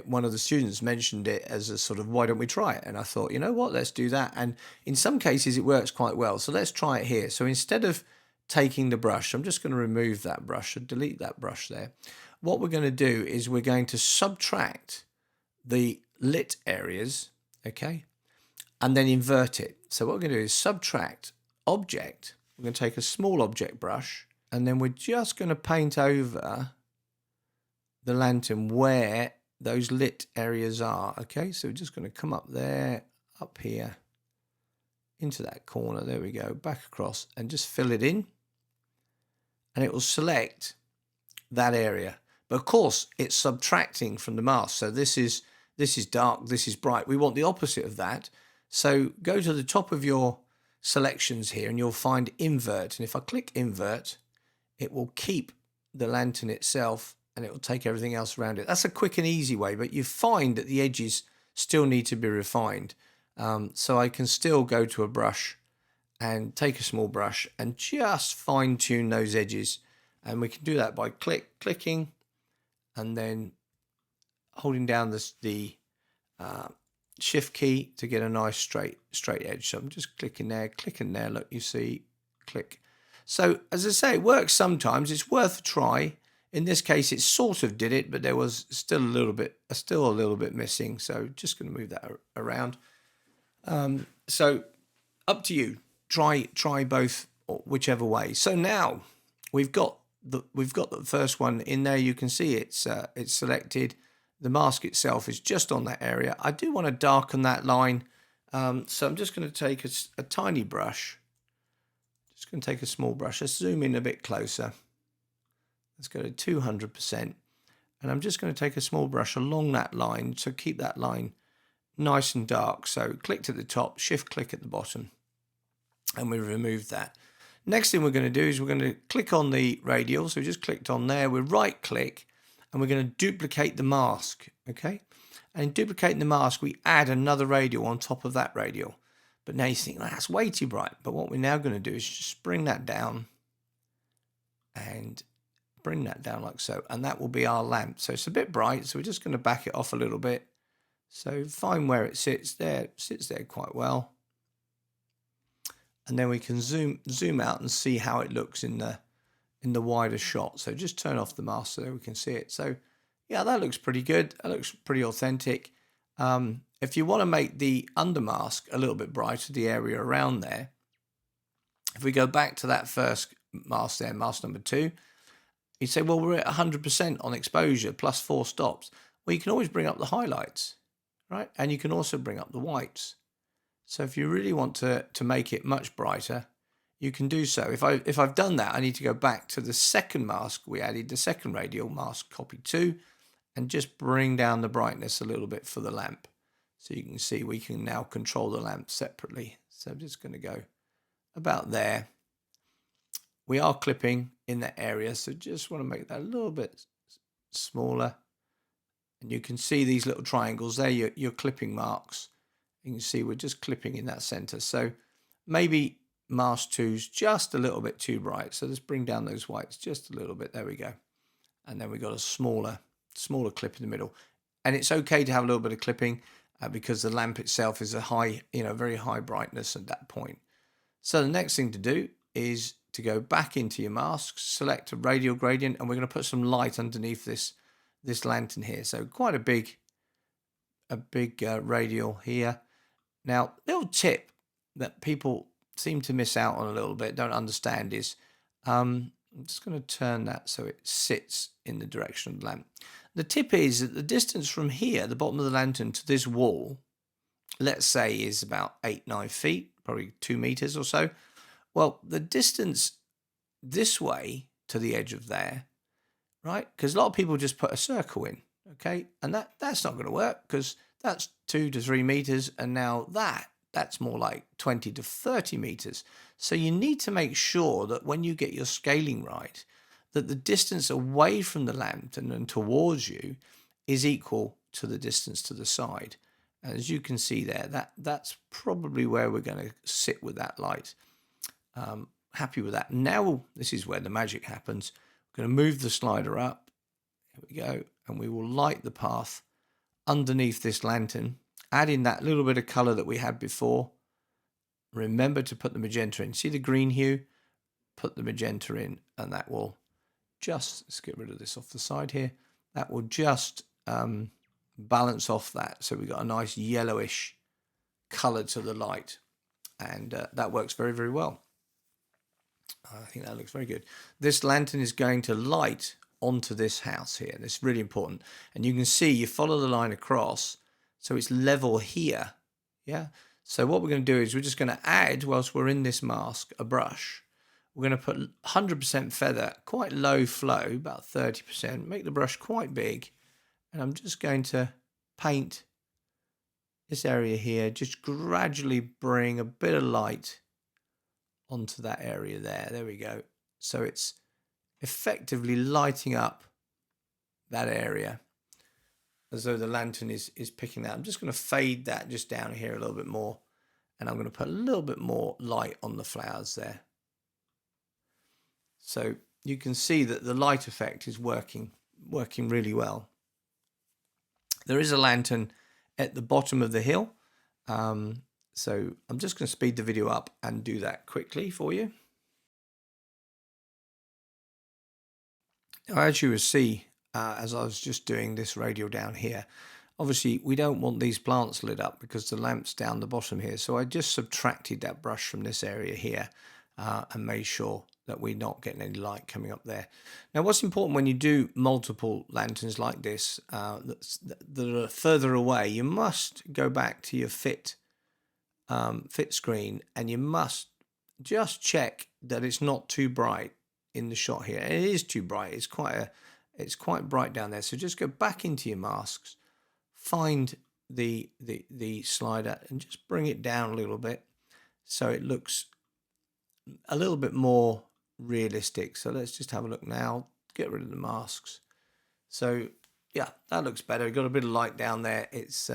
A: one of the students mentioned it as a sort of, why don't we try it? And I thought, you know what, let's do that. And in some cases it works quite well. So let's try it here. So instead of taking the brush, I'm just going to remove that brush and delete that brush there. What we're going to do is we're going to subtract the lit areas, okay, and then invert it. So what we're going to do is subtract object. We're going to take a small object brush, and then we're just going to paint over the lantern where those lit areas are. Okay, so we're just going to come up there, up here, into that corner. There we go, back across, and just fill it in, and it will select that area. But of course, it's subtracting from the mask. So this is dark, this is bright. We want the opposite of that. So go to the top of your selections here, and you'll find invert. And if I click invert, it will keep the lantern itself, and it will take everything else around it. That's a quick and easy way, but you find that the edges still need to be refined. So I can still go to a brush and take a small brush and just fine tune those edges. And we can do that by clicking and then holding down the shift key to get a nice straight edge. So I'm just clicking there, look, you see, click. So as I say, it works sometimes. It's worth a try. In this case, it sort of did it, but there was still a little bit missing. So just going to move that around. So up to you. Try both, or whichever way. So now we've got the first one in there. You can see it's selected. The mask itself is just on that area. I do want to darken that line, so I'm just going to take a tiny brush. Just going to take a small brush. Let's zoom in a bit closer. Let's go to 200%. And I'm just going to take a small brush along that line to keep that line nice and dark. So click at the top, shift click at the bottom, and we remove that. Next thing we're going to do is we're going to click on the radial. So we just clicked on there. We right click, and we're going to duplicate the mask. Okay. And in duplicating the mask, we add another radial on top of that radial. But now you think, well, that's way too bright. But what we're now going to do is just bring that down and bring that down like so. And that will be our lamp. So it's a bit bright. So we're just going to back it off a little bit. So find where it sits there. It sits there quite well. And then we can zoom out and see how it looks in the wider shot. So just turn off the mask so we can see it. So yeah, that looks pretty good. That looks pretty authentic. If you want to make the under mask a little bit brighter, the area around there, if we go back to that first mask there, mask number 2, you say, well, we're at 100% on exposure plus 4 stops. Well, you can always bring up the highlights, right? And you can also bring up the whites. So if you really want to make it much brighter, you can do so. If I've done that, I need to go back to the second mask we added, the second radial mask, copy 2, and just bring down the brightness a little bit for the lamp. So you can see we can now control the lamp separately. So I'm just going to go about there. We are clipping in that area, so just want to make that a little bit smaller. And you can see these little triangles there, your clipping marks. You can see we're just clipping in that center. So maybe mask 2's just a little bit too bright. So let's bring down those whites just a little bit. There we go. And then we've got a smaller clip in the middle. And it's okay to have a little bit of clipping because the lamp itself is a high, very high brightness at that point. So the next thing to do is to go back into your masks, select a radial gradient, and we're going to put some light underneath this lantern here. So quite a big radial here. Now, little tip that people seem to miss out on a little bit, don't understand, is I'm just going to turn that so it sits in the direction of the lamp. The tip is that the distance from here, the bottom of the lantern, to this wall, let's say is about 8-9 feet, probably 2 meters or so. Well, the distance this way to the edge of there, right? Because a lot of people just put a circle in, okay? And that's not going to work because that's 2 to 3 meters. And now that's more like 20 to 30 meters. So you need to make sure that when you get your scaling right, that the distance away from the lantern and towards you is equal to the distance to the side. And as you can see there, that's probably where we're going to sit with that light. Happy with that. Now, this is where the magic happens. We're going to move the slider up. Here we go. And we will light the path underneath this lantern, add in that little bit of color that we had before. Remember to put the magenta in. See the green hue? Put the magenta in, and that will just, let's get rid of this off the side here. That will just balance off that. So we've got a nice yellowish color to the light. And that works very, very well. I think that looks very good. This lantern is going to light onto this house here. This is really important. And you can see you follow the line across, so it's level here. Yeah. So what we're going to do is we're just going to add, whilst we're in this mask, a brush. We're going to put 100% feather, quite low flow, about 30%. Make the brush quite big. And I'm just going to paint this area here. Just gradually bring a bit of light onto that area there. There we go. So it's effectively lighting up that area as though the lantern is picking that. I'm just going to fade that just down here a little bit more, and I'm going to put a little bit more light on the flowers there. So you can see that the light effect is working really well. There is a lantern at the bottom of the hill. So I'm just going to speed the video up and do that quickly for you. Now, as you will see, as I was just doing this radial down here, obviously we don't want these plants lit up because the lamp's down the bottom here. So I just subtracted that brush from this area here and made sure that we're not getting any light coming up there. Now, what's important when you do multiple lanterns like this that are further away, you must go back to your fit screen, and you must just check that it's not too bright in the shot here. It is too bright. It's quite bright down there. So just go back into your masks, find the slider, and just bring it down a little bit so it looks a little bit more realistic. So let's just have a look now. Get rid of the masks. So yeah, that looks better. We've got a bit of light down there. It's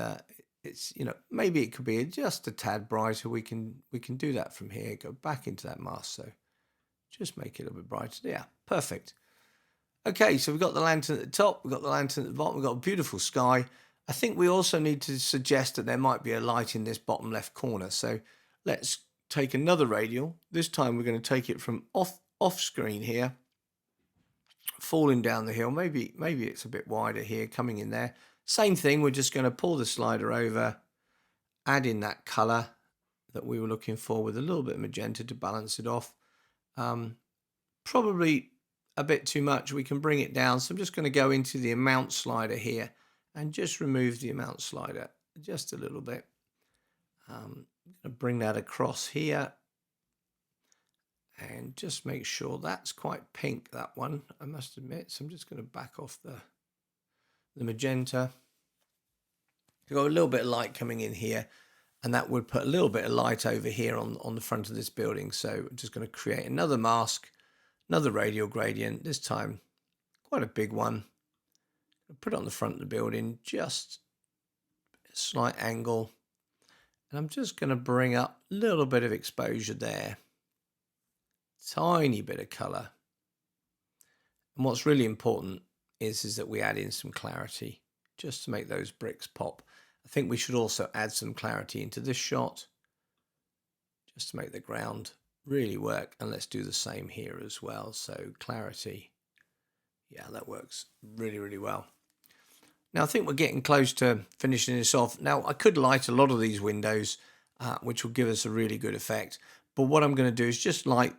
A: it's, you know, maybe it could be just a tad brighter. We can do that from here. Go back into that mask. So just make it a little bit brighter. Yeah, perfect. Okay, so we've got the lantern at the top, we've got the lantern at the bottom, we've got a beautiful sky. I think we also need to suggest that there might be a light in this bottom left corner. So let's take another radial. This time we're going to take it from off screen here, falling down the hill. Maybe it's a bit wider here, coming in there. Same thing, we're just going to pull the slider over, add in that color that we were looking for with a little bit of magenta to balance it off. Probably a bit too much. We can bring it down. So I'm just going to go into the amount slider here and just remove the amount slider just a little bit. I'm going to bring that across here and just make sure that's quite pink, that one, I must admit. So I'm just going to back off the magenta. We've got a little bit of light coming in here, and that would put a little bit of light over here on the front of this building. So I'm just going to create another mask, another radial gradient, this time quite a big one. I'll put it on the front of the building, just a slight angle. And I'm just going to bring up a little bit of exposure there. Tiny bit of color. And what's really important is that we add in some clarity just to make those bricks pop. I think we should also add some clarity into this shot just to make the ground really work. And let's do the same here as well. So clarity, yeah, that works really, really well. Now I think we're getting close to finishing this off. Now I could light a lot of these windows, which will give us a really good effect. But what I'm going to do is just light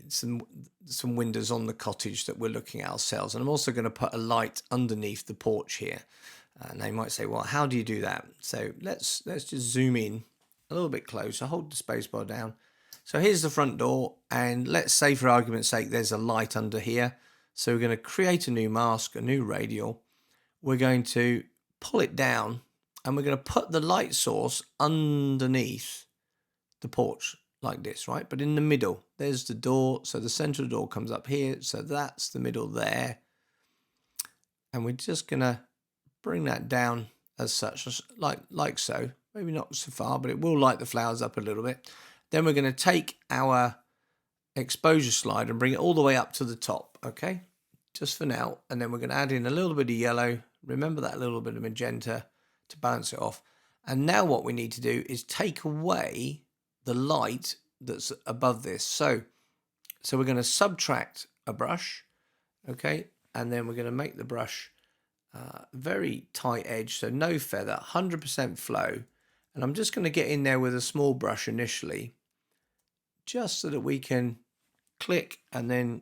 A: some windows on the cottage that we're looking at ourselves. And I'm also going to put a light underneath the porch here. And they might say, well, how do you do that? So let's just zoom in a little bit closer. Hold the spacebar down. So here's the front door. And let's say for argument's sake, there's a light under here. So we're going to create a new mask, a new radial. We're going to pull it down and we're going to put the light source underneath the porch like this, right? But in the middle, there's the door. So the center of the door comes up here. So that's the middle there. And we're just going to bring that down as such, like so. Maybe not so far, but it will light the flowers up a little bit. Then we're going to take our exposure slider and bring it all the way up to the top, okay? Just for now. And then we're going to add in a little bit of yellow. Remember that little bit of magenta to balance it off. And now what we need to do is take away the light that's above this. So we're going to subtract a brush, okay? And then we're going to make the brush very tight edge, so no feather, 100% flow. And I'm just going to get in there with a small brush initially, just so that we can click and then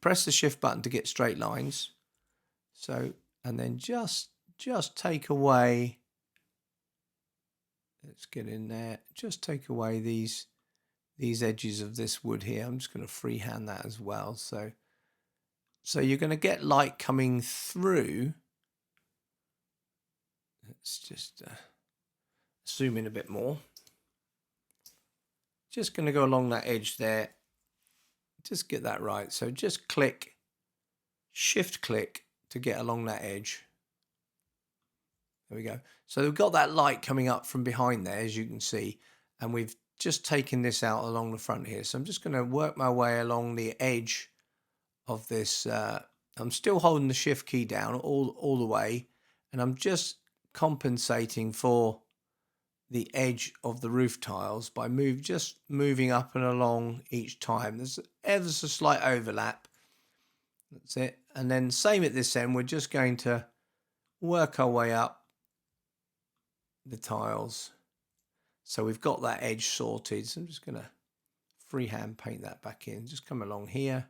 A: press the shift button to get straight lines. So, and then just take away, let's get in there, just take away these edges of this wood here. I'm just going to freehand that as well. So you're going to get light coming through. Let's just zoom in a bit more. Just going to go along that edge there. Just get that right. So just click, shift click to get along that edge. There we go. So we've got that light coming up from behind there, as you can see, and we've just taken this out along the front here. So I'm just going to work my way along the edge of this. I'm still holding the shift key down all the way, and I'm just compensating for the edge of the roof tiles by just moving up and along each time. There's ever so slight overlap. That's it. And then same at this end, we're just going to work our way up the tiles. So we've got that edge sorted. So I'm just going to freehand paint that back in. Just come along here.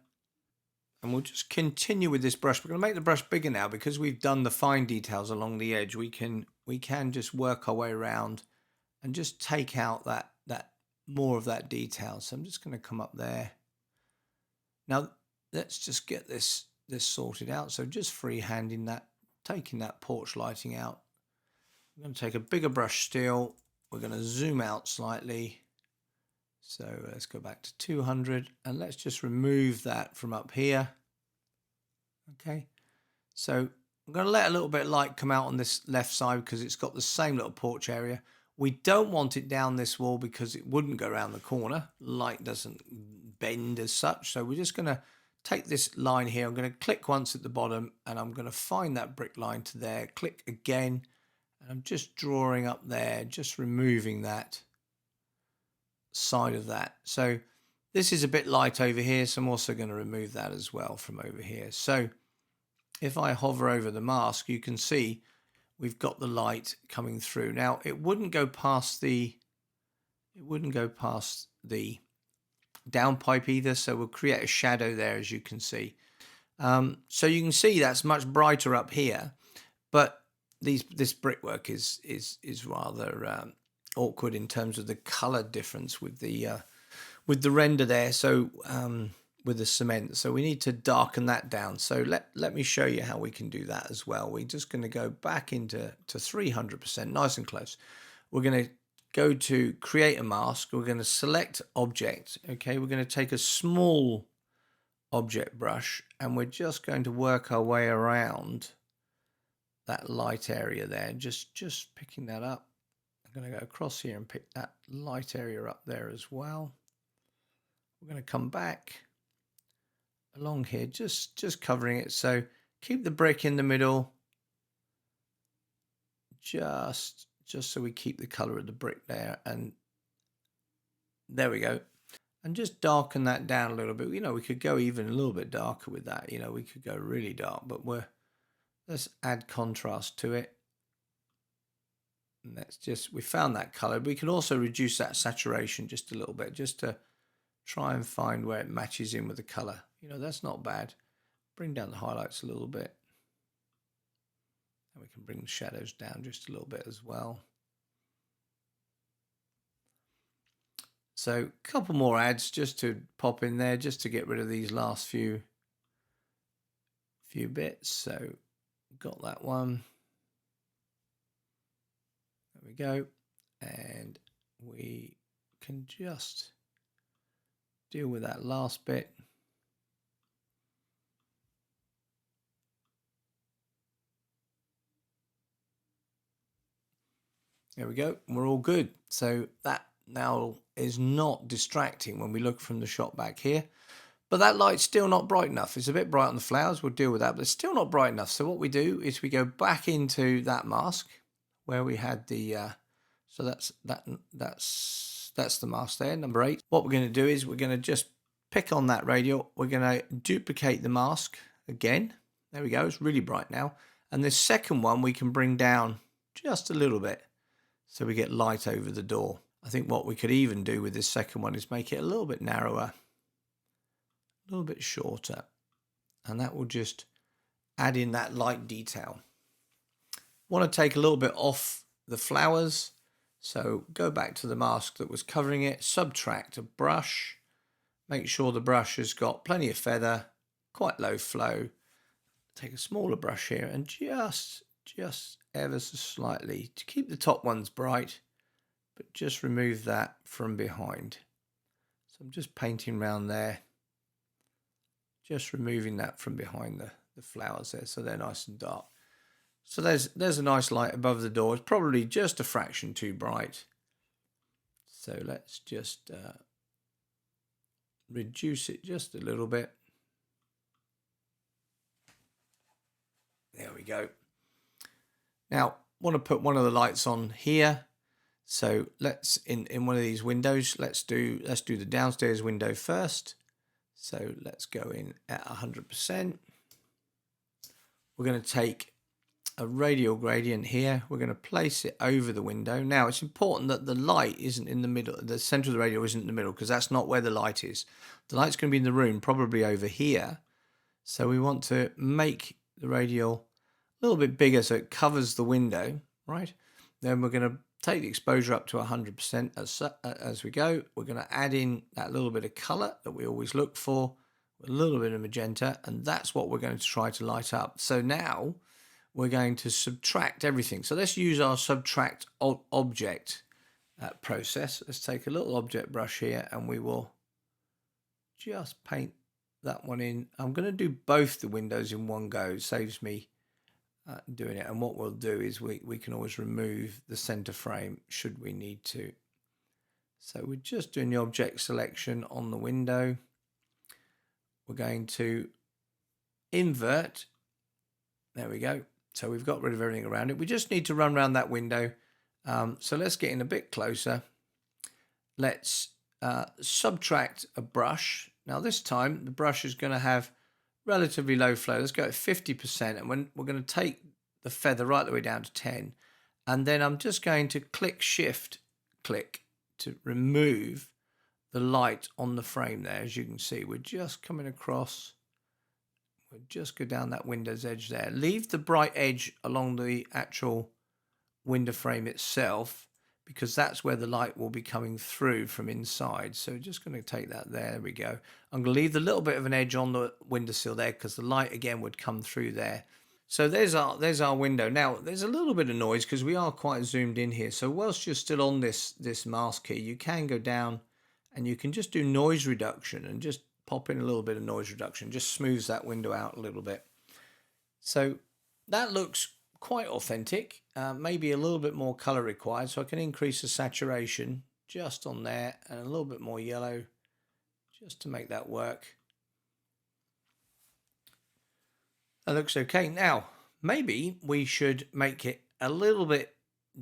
A: And we'll just continue with this brush. We're going to make the brush bigger now because we've done the fine details along the edge. We can just work our way around and just take out that more of that detail. So I'm just going to come up there. Now let's just get this sorted out. So just freehanding that, taking that porch lighting out. I'm going to take a bigger brush still. We're going to zoom out slightly. So let's go back to 200 and let's just remove that from up here. Okay, so I'm going to let a little bit of light come out on this left side because it's got the same little porch area. We don't want it down this wall because it wouldn't go around the corner. Light doesn't bend as such. So we're just going to take this line here. I'm going to click once at the bottom and I'm going to find that brick line to there. Click again. And I'm just drawing up there, just removing that side of that. So this is a bit light over here. So I'm also going to remove that as well from over here. So if I hover over the mask, you can see we've got the light coming through. Now it wouldn't go past the downpipe either, so we'll create a shadow there, as you can see. So you can see that's much brighter up here, but this brickwork is rather awkward in terms of the color difference with the render there. So with the cement, so we need to darken that down. So let me show you how we can do that as well. We're just going to go back into 300%, nice and close. We're going to go to create a mask. We're going to select object. Okay, we're going to take a small object brush and we're just going to work our way around that light area there, just picking that up. I'm going to go across here and pick that light area up there as well. We're going to come back along here, just covering it. So keep the brick in the middle, just so we keep the color of the brick there, and there we go. And just darken that down a little bit. You know, we could go even a little bit darker with that. You know, we could go really dark, but let's add contrast to it. And we found that color. We can also reduce that saturation just a little bit, just to try and find where it matches in with the color. You know, that's not bad. Bring down the highlights a little bit. And we can bring the shadows down just a little bit as well. So a couple more adds just to pop in there, just to get rid of these last few bits. So got that one. There we go. And we can just deal with that last bit. There we go. We're all good. So that now is not distracting when we look from the shot back here. But that light's still not bright enough. It's a bit bright on the flowers. We'll deal with that, but it's still not bright enough. So what we do is we go back into that mask where we had the so that's the mask there, number 8. What we're going to do is we're going to just pick on that radial. We're going to duplicate the mask again. There we go. It's really bright now. And this second one we can bring down just a little bit so we get light over the door. I think what we could even do with this second one is make it a little bit narrower, a little bit shorter, and that will just add in that light detail. Want to take a little bit off the flowers, so go back to the mask that was covering it, subtract a brush, make sure the brush has got plenty of feather, quite low flow. Take a smaller brush here and just ever so slightly to keep the top ones bright, but just remove that from behind. So I'm just painting around there, just removing that from behind the flowers there, so they're nice and dark. So there's a nice light above the door. It's probably just a fraction too bright. So let's just reduce it just a little bit. There we go. Now, want to put one of the lights on here. So let's in one of these windows, let's do the downstairs window first. So let's go in at 100%. We're going to take a radial gradient here. We're going to place it over the window. Now it's important that the light isn't in the middle. The center of the radial isn't in the middle because that's not where the light is. The light's going to be in the room, probably over here. So we want to make the radial a little bit bigger so it covers the window, right? Then we're going to take the exposure up to 100% as we go. We're going to add in that little bit of color that we always look for, a little bit of magenta, and that's what we're going to try to light up. So now we're going to subtract everything. So let's use our subtract object process. Let's take a little object brush here and we will just paint that one in. I'm going to do both the windows in one go. It saves me doing it. And what we'll do is we can always remove the center frame should we need to. So we're just doing the object selection on the window. We're going to invert. There we go. So we've got rid of everything around it. We just need to run around that window. So let's get in a bit closer. Let's subtract a brush. Now this time the brush is going to have relatively low flow. Let's go at 50%, and we're going to take the feather right the way down to 10. And then I'm just going to Shift click to remove the light on the frame there. As you can see, we're just coming across. We'll just go down that window's edge there. Leave the bright edge along the actual window frame itself, because that's where the light will be coming through from inside. So just going to take that there. There we go. I'm going to leave the little bit of an edge on the windowsill there, because the light again would come through there. So there's our window. Now there's a little bit of noise because we are quite zoomed in here. So whilst you're still on this mask key, you can go down and you can just do noise reduction and just pop in a little bit of noise reduction. Just smooths that window out a little bit. So that looks quite authentic. Maybe a little bit more color required, so I can increase the saturation just on there and a little bit more yellow just to make that work. That looks okay. Now maybe we should make it a little bit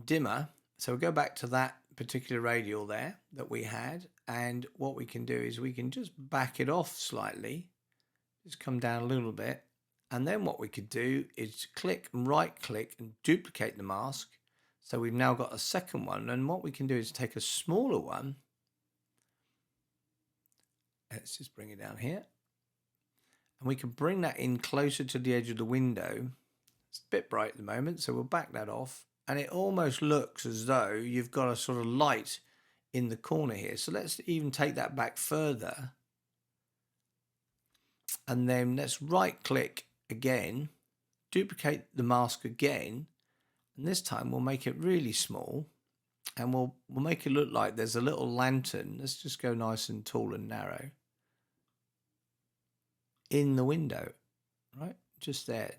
A: dimmer. So we'll go back to that particular radial there that we had, and what we can do is we can just back it off slightly, just come down a little bit. And then what we could do is click and right click and duplicate the mask. So we've now got a second one. And what we can do is take a smaller one. Let's just bring it down here. And we can bring that in closer to the edge of the window. It's a bit bright at the moment, so we'll back that off. And it almost looks as though you've got a sort of light in the corner here. So let's even take that back further. And then let's right click again, duplicate the mask again, and this time we'll make it really small, and we'll make it look like there's a little lantern. Let's just go nice and tall and narrow in the window, right? Just there.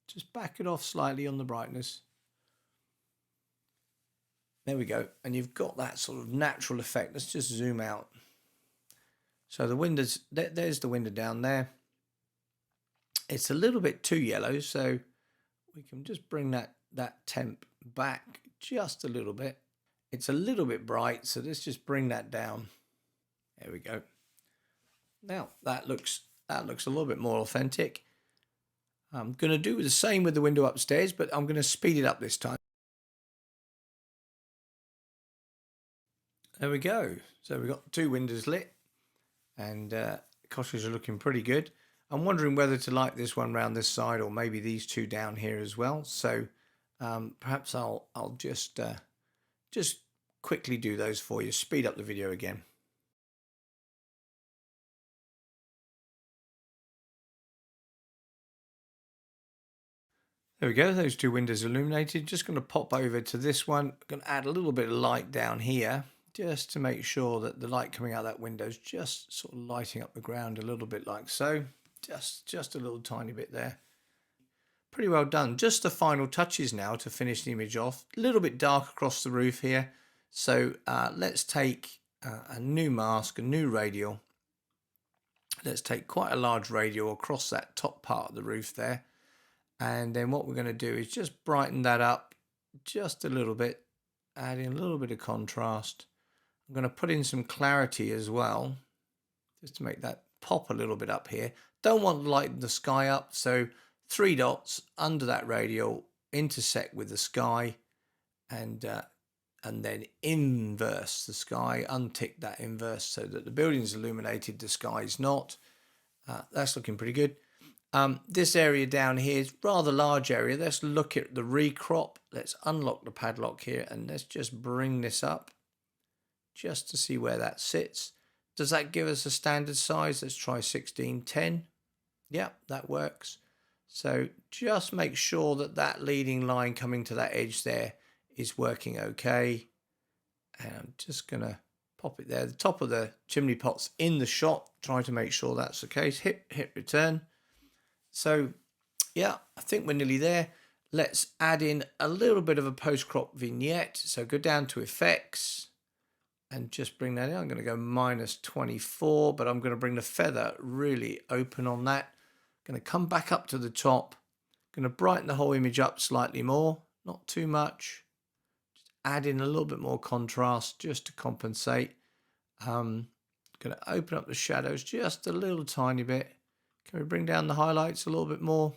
A: Just back it off slightly on the brightness. There we go. And you've got that sort of natural effect. Let's just zoom out. So the windows, there's the window down there. It's a little bit too yellow, so we can just bring that temp back just a little bit. It's a little bit bright, so let's just bring that down. There we go. Now that looks a little bit more authentic. I'm going to do the same with the window upstairs, but I'm going to speed it up this time. There we go. So we've got 2 windows lit, and cottages are looking pretty good. I'm wondering whether to light this one round this side or maybe these 2 down here as well. So perhaps I'll just quickly do those for you. Speed up the video again. There we go. Those 2 windows illuminated. Just going to pop over to this one. I'm going to add a little bit of light down here, just to make sure that the light coming out that window is just sort of lighting up the ground a little bit like so. Just a little tiny bit there. Pretty well done. Just the final touches now to finish the image off. A little bit dark across the roof here. So let's take a new mask, a new radial. Let's take quite a large radial across that top part of the roof there. And then what we're going to do is just brighten that up just a little bit, adding a little bit of contrast. I'm going to put in some clarity as well, just to make that pop a little bit up here. Don't want to lighten the sky up, so 3 dots under that radial intersect with the sky, and then inverse the sky, untick that inverse so that the building's illuminated, the sky's not. That's looking pretty good. This area down here is a rather large area. Let's look at the recrop. Let's unlock the padlock here and let's just bring this up just to see where that sits. Does that give us a standard size? Let's try 1610. Yeah, that works. So just make sure that that leading line coming to that edge there is working okay. And I'm just going to pop it there. The top of the chimney pot's in the shot. Try to make sure that's the case. Hit return. So yeah, I think we're nearly there. let's add in a little bit of a post-crop vignette. So go down to effects and just bring that in. I'm going to go -24, but I'm going to bring the feather really open on that. Going to come back up to the top. Going to brighten the whole image up slightly more, not too much. Just add in a little bit more contrast just to compensate. Going to open up the shadows just a little tiny bit. Can we bring down the highlights a little bit more?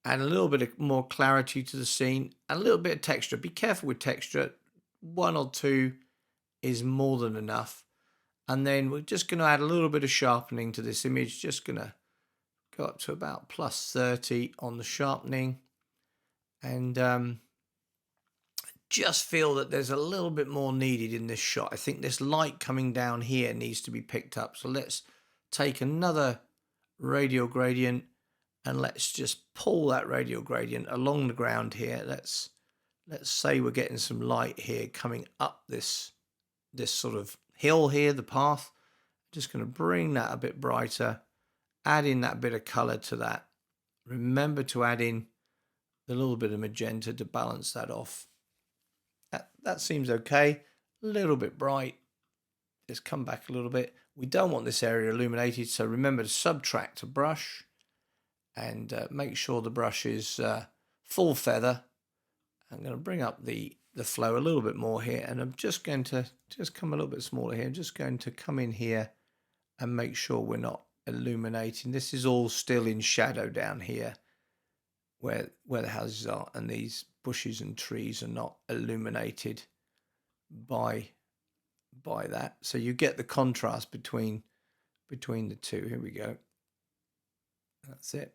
A: Add a little bit more clarity to the scene and a little bit of texture. Be careful with texture. 1 or 2 is more than enough. And then we're just going to add a little bit of sharpening to this image. Just going to go up to about +30 on the sharpening. And just feel that there's a little bit more needed in this shot. I think this light coming down here needs to be picked up. So let's take another radial gradient and let's just pull that radial gradient along the ground here. Let's say we're getting some light here coming up this sort of hill here, the path. Just going to bring that a bit brighter, add in that bit of color to that. Remember to add in a little bit of magenta to balance that off. That seems okay. A little bit bright. Just come back a little bit. We don't want this area illuminated, so remember to subtract a brush and make sure the brush is full feather. I'm going to bring up the flow a little bit more here, and I'm just going to come a little bit smaller here. I'm just going to come in here and make sure we're not illuminating. This is all still in shadow down here where the houses are, and these bushes and trees are not illuminated by that. So you get the contrast between the two. Here we go. That's it.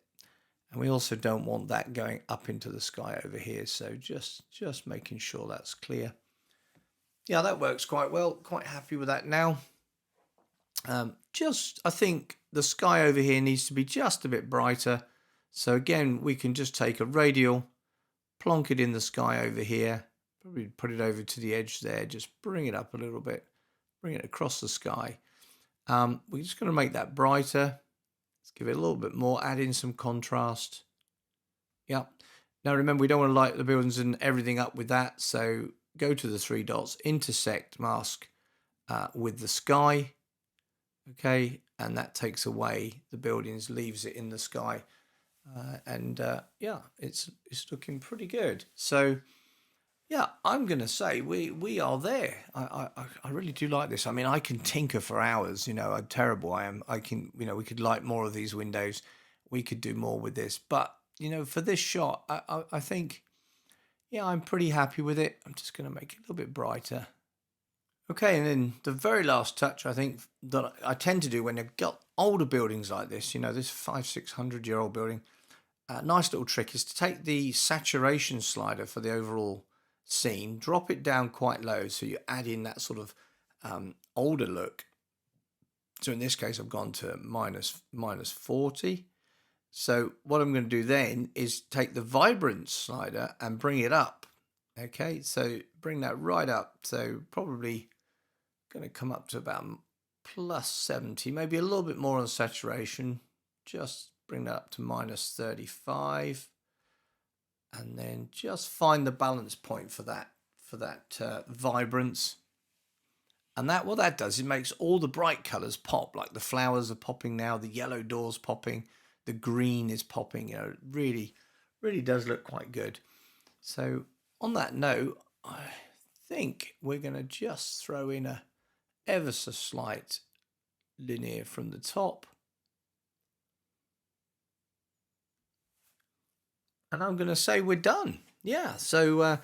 A: And we also don't want that going up into the sky over here. So just making sure that's clear. Yeah, that works quite well. Quite happy with that now. I think the sky over here needs to be just a bit brighter. So again, we can just take a radial, plonk it in the sky over here, probably put it over to the edge there, just bring it up a little bit, bring it across the sky. We're just going to make that brighter. Let's give it a little bit more, add in some contrast. Yeah. Now remember, we don't want to light the buildings and everything up with that. So go to the 3 dots, intersect mask with the sky. Okay. And that takes away the buildings, leaves it in the sky. Yeah, it's looking pretty good. So yeah, I'm gonna say we are there. I really do like this. I mean, I can tinker for hours. I'm terrible. I am. I can. We could light more of these windows. We could do more with this. But for this shot, I think, yeah, I'm pretty happy with it. I'm just gonna make it a little bit brighter. Okay, and then the very last touch, I think, that I tend to do when I've got older buildings like this, this 500-600-year-old building, nice little trick is to take the saturation slider for the overall scene, drop it down quite low so you add in that sort of older look. So in this case, I've gone to minus 40. So what I'm going to do then is take the vibrance slider and bring it up. Okay, so bring that right up. So probably going to come up to about +70, maybe a little bit more on saturation. Just bring that up to -35, and then just find the balance point for that vibrance. And what that does, it makes all the bright colors pop. Like the flowers are popping now, the yellow door's popping, the green is popping. It really does look quite good. So on that note, I think we're going to just throw in a ever so slight linear from the top. And I'm going to say we're done. Yeah, so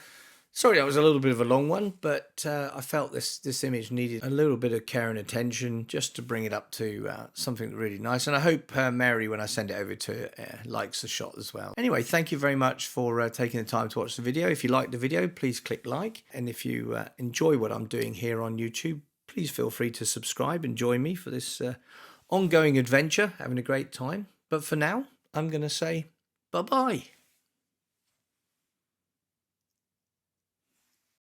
A: sorry that was a little bit of a long one, but I felt this image needed a little bit of care and attention just to bring it up to something really nice. And I hope Mary, when I send it over to likes the shot as well. Anyway, thank you very much for taking the time to watch the video. If you liked the video, please click like. And if you enjoy what I'm doing here on YouTube, please feel free to subscribe and join me for this ongoing adventure, having a great time. But for now, I'm going to say bye-bye.